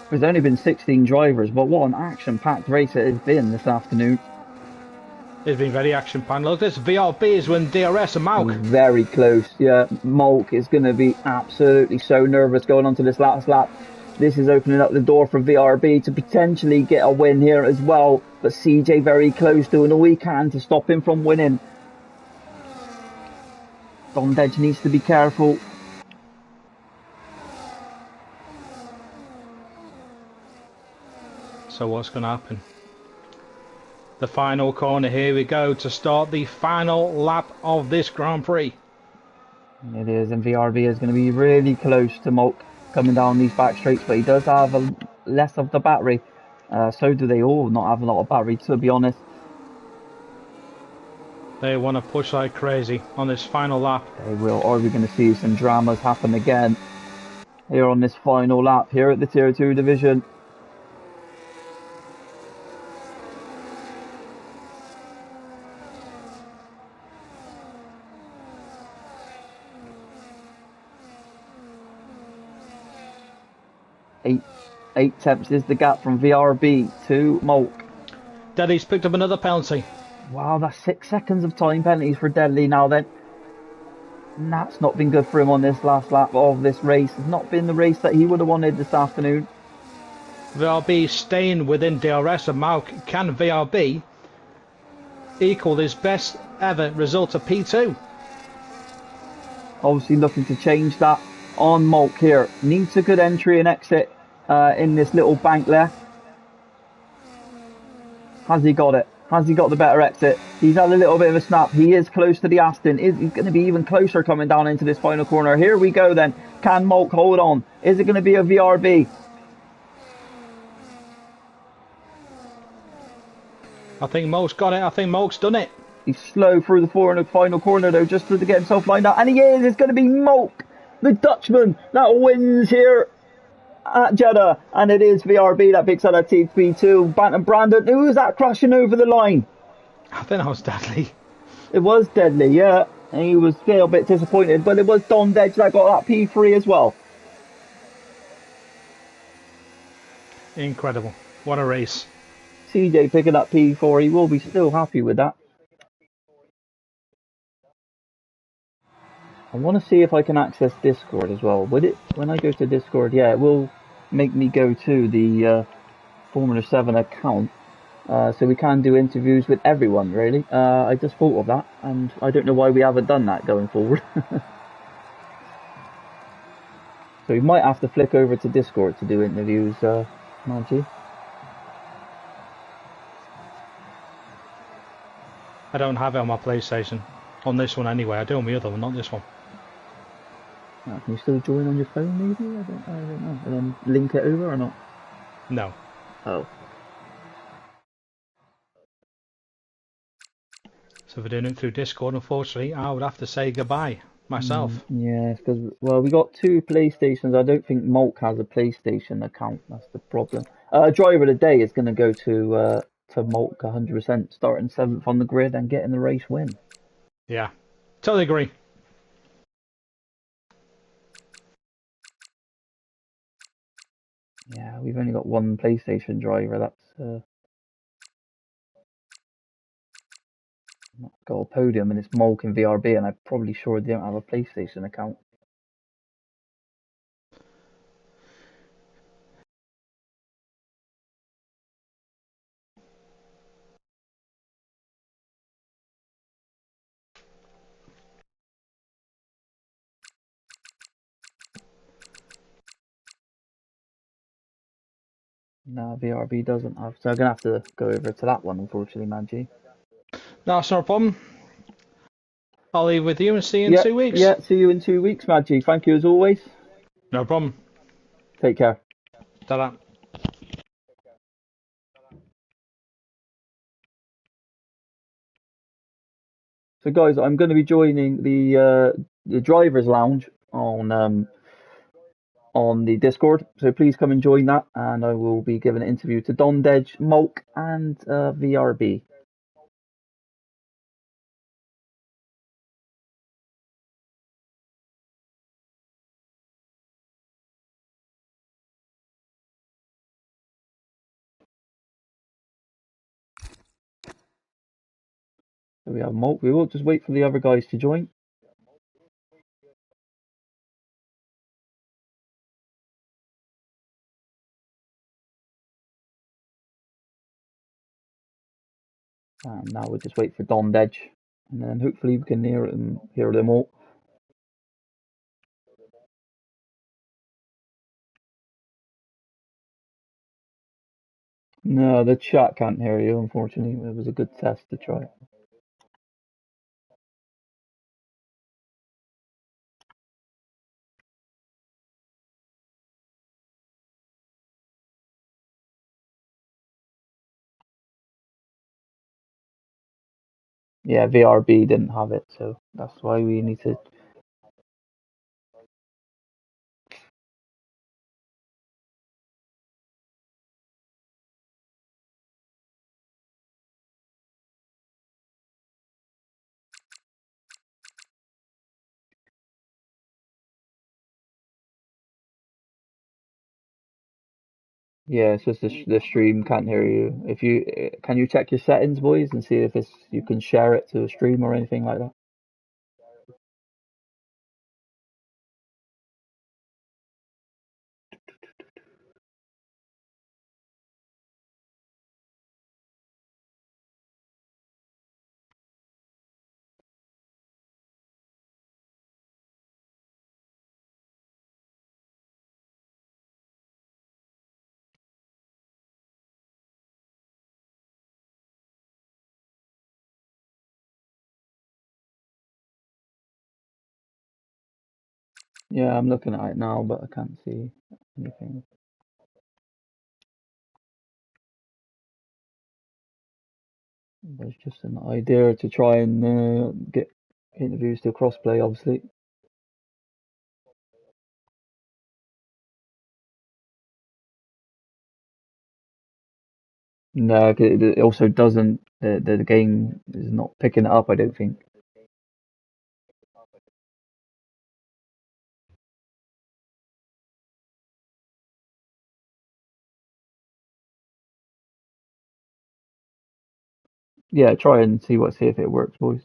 There's only been 16 drivers, but what an action-packed race it has been this afternoon. It's been very action-packed. Look, this VRB is when DRS and Malk. Very close, yeah. Malk is going to be absolutely so nervous going on to this last lap. This is opening up the door for VRB to potentially get a win here as well. But CJ very close, doing all he can to stop him from winning. Don Dedge needs to be careful. So what's going to happen? The final corner, here we go to start the final lap of this Grand Prix. It is, and VRB is going to be really close to Malk coming down these back straights, but he does have less of the battery. So do they all not have a lot of battery, to be honest. They want to push like crazy on this final lap. They will. Are we going to see some dramas happen again here on this final lap here at the Tier 2 division? Eight, 8 temps is the gap from VRB to Mulk. Daddy's picked up another penalty. Wow, that's 6 seconds of time penalties for Deadly now then. And that's not been good for him on this last lap of this race. It's not been the race that he would have wanted this afternoon. VRB staying within DRS of Mauk. Can VRB equal his best ever result of P2? Obviously looking to change that on Mulk here. Needs a good entry and exit in this little bank left. Has he got it? Has he got the better exit? He's had a little bit of a snap. He is close to the Aston. He's going to be even closer coming down into this final corner. Here we go then. Can Mulk hold on? Is it going to be a VRB? I think Mulk's got it. I think Mulk's done it. He's slow through the final corner though, just to get himself lined up. And he is. It's going to be Mulk, the Dutchman, that wins here at Jeddah. And it is VRB that picks up that TP2. Bantam Brandon, who is that crashing over the line? I think that was Deadly. It was Deadly, yeah. And he was a little bit disappointed, but it was Don Dedge that got that P3 as well. Incredible. What a race. CJ picking up P4, he will be still happy with that. I want to see if I can access Discord as well. Would it, when I go to Discord, yeah, it will make me go to the Formula 7 account. So we can do interviews with everyone, really. I just thought of that, and I don't know why we haven't done that going forward. So we might have to flick over to Discord to do interviews, Margie. I don't have it on my PlayStation. On this one anyway. I do on the other one, not this one. Can you still join on your phone, maybe? I don't know. And then link it over or not? No. Oh. So if we're doing it through Discord, unfortunately, I would have to say goodbye myself. Yeah, because, well, we got 2 PlayStations. I don't think Mulk has a PlayStation account. That's the problem. Driver of the day is going to go to Mulk 100%, starting 7th on the grid and getting the race win. Yeah, totally agree. Yeah, we've only got 1 PlayStation driver. That's got a podium, and it's Mulk and VRB, and I'm probably sure they don't have a PlayStation account. No, VRB doesn't have, so I'm gonna have to go over to that one, unfortunately, Manji. That's not a problem. I'll leave with you and see you in 2 weeks. Yeah, see you in 2 weeks, Manji. Thank you as always. No problem. Take care. Ta-da. So, guys, I'm going to be joining the drivers' lounge on the Discord. So please come and join that, and I will be giving an interview to Don Dedge, Mulk, and VRB. So we have Mulk. We will just wait for the other guys to join. And now we'll just wait for Don Dedge, and then hopefully we can hear them all. No, the chat can't hear you, unfortunately. It was a good test to try. Yeah, VRB didn't have it, so that's why we need to Yeah, it's just the stream can't hear you. If you can you check your settings, boys, and see if it's you can share it to a stream or anything like that. Yeah, I'm looking at it now, but I can't see anything. There's just an idea to try and get interviews to crossplay, obviously. No, it also doesn't. The game is not picking it up, I don't think. Yeah, try and see if it works, boys.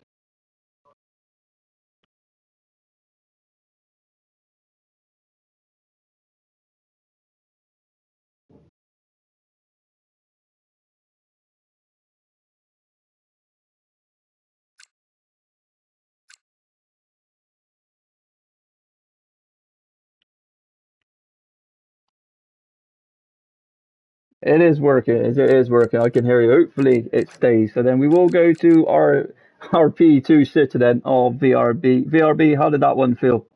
It is working. It is working. I can hear you. Hopefully it stays. So then we will go to our P2 sitter then of VRB. VRB, how did that one feel?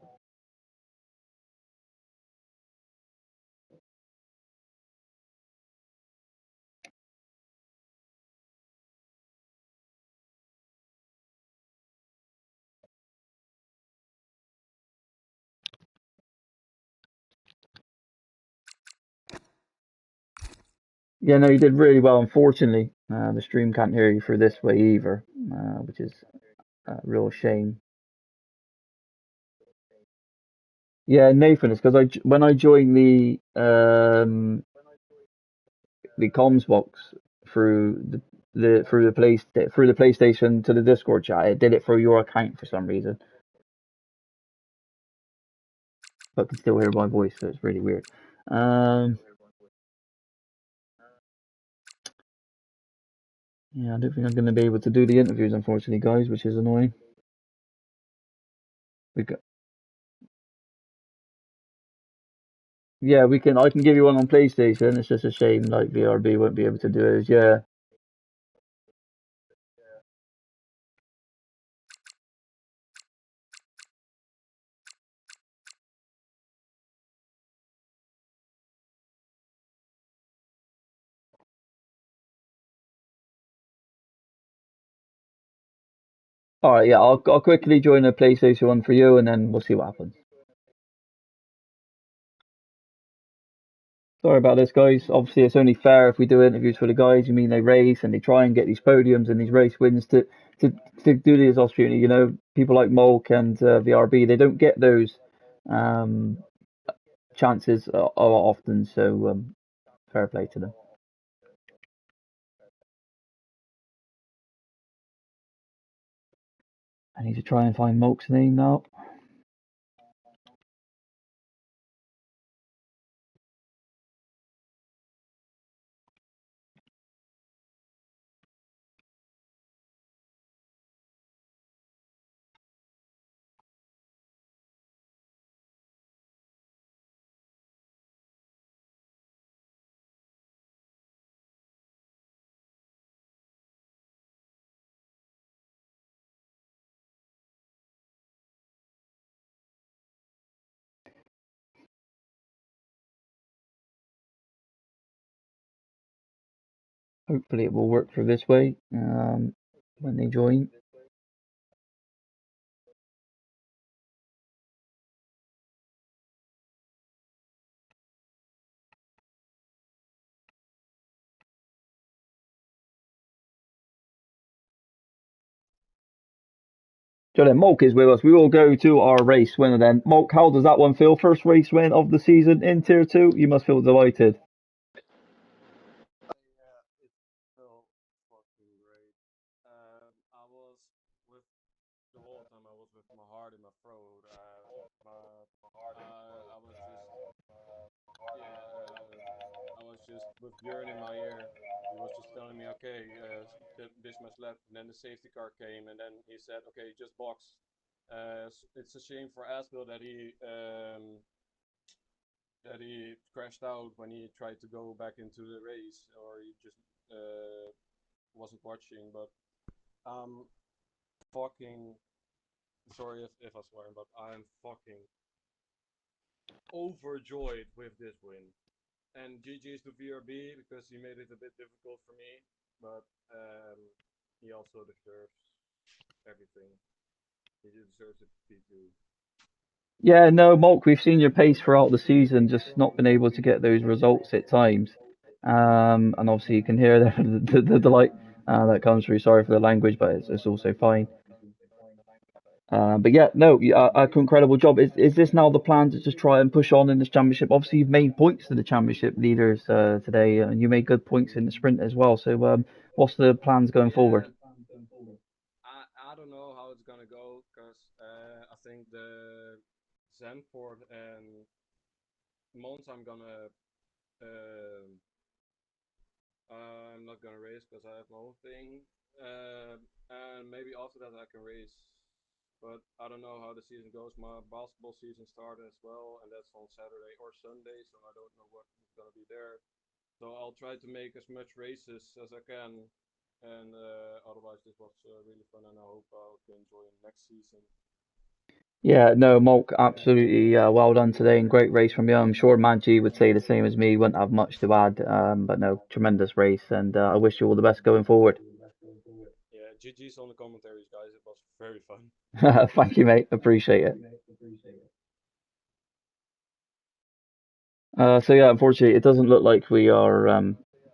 Yeah, no, you did really well. Unfortunately, the stream can't hear you through this way either, which is a real shame. Yeah, Nathan, it's because when I joined the comms box through through the PlayStation to the Discord chat, it did it through your account for some reason, but can still hear my voice, so it's really weird. Um, yeah, I don't think I'm going to be able to do the interviews, unfortunately, guys, which is annoying. We got, yeah, we can. I can give you one on PlayStation. It's just a shame, like VRB won't be able to do it. Yeah. All right. Yeah, I'll quickly join a PlayStation one for you, and then we'll see what happens. Sorry about this, guys. Obviously, it's only fair if we do interviews for the guys. You mean they race and they try and get these podiums and these race wins to, to do this opportunity. You know, people like Molk and VRB, they don't get those um, chances often. So fair play to them. I need to try and find Molk's name now. Hopefully, it will work for this way when they join. So then, Molk is with us. We will go to our race winner then. Molk, how does that one feel? First race win of the season in Tier 2. You must feel delighted. just with Björn in my ear. He was just telling me, okay, this much left. And then the safety car came, and then he said, okay, just box. It's a shame for Asbill that he crashed out when he tried to go back into the race, or he just wasn't watching. But I'm fucking sorry if I swear, but I'm fucking overjoyed with this win. And GG's to VRB because he made it a bit difficult for me, but he also deserves everything. He deserves a P2. Yeah, no, Malk, we've seen your pace throughout the season, just not been able to get those results at times. And obviously you can hear the delight that comes through. Sorry for the language, but it's also fine. But yeah, no, incredible job. Is this now the plan to just try and push on in this championship? Obviously, you've made points to the championship leaders today, and you made good points in the sprint as well. So, what's the plans going Yeah, forward? I don't know how it's gonna go because I think the Zandvoort and Mons uh, I'm not gonna race because I have my own thing, and maybe after that I can race. But I don't know how the season goes. My basketball season started as well, and that's on Saturday or Sunday, so I don't know what's gonna be there. So I'll try to make as much races as I can, and otherwise this was really fun, and I hope I can join next season. Yeah, no, Malk, absolutely well done today and great race from you. I'm sure Manji would say the same as me. Wouldn't have much to add, but no, tremendous race, and I wish you all the best going forward. Yeah, GG's on the commentaries, guys. It was very fun. Thank you, mate. Appreciate it. So yeah, unfortunately, it doesn't look like we are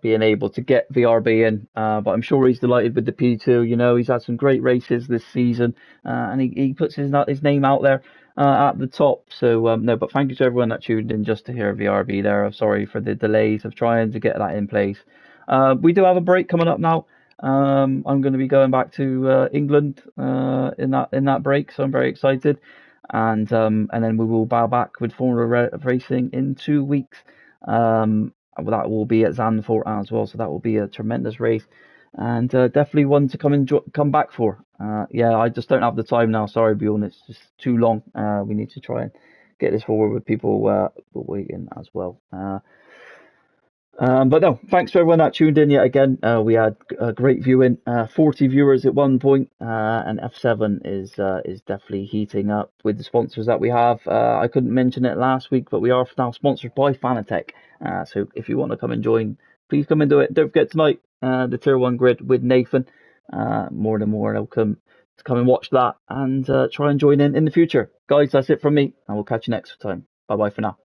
being able to get VRB in, but I'm sure he's delighted with the P2. You know, he's had some great races this season, and he puts his name out there at the top. So no, but thank you to everyone that tuned in just to hear VRB there. I'm sorry for the delays of trying to get that in place. We do have a break coming up now. I'm going to be going back to England in that break, so I'm very excited and then we will bow back with Formula Racing in 2 weeks. That will be at Zandvoort as well, so that will be a tremendous race and definitely one to come back for. Yeah, I just don't have the time now. Sorry, Bjorn, it's just too long. We need to try and get this forward with people waiting as well. But no, thanks for everyone that tuned in yet again. We had a great viewing, 40 viewers at one point, and F7 is definitely heating up with the sponsors that we have. I couldn't mention it last week, but we are now sponsored by Fanatec. So if you want to come and join, please come and do it. Don't forget tonight, the Tier 1 grid with Nathan. More than more welcome to come and watch that and try and join in the future. Guys, that's it from me, and we'll catch you next time. Bye bye for now.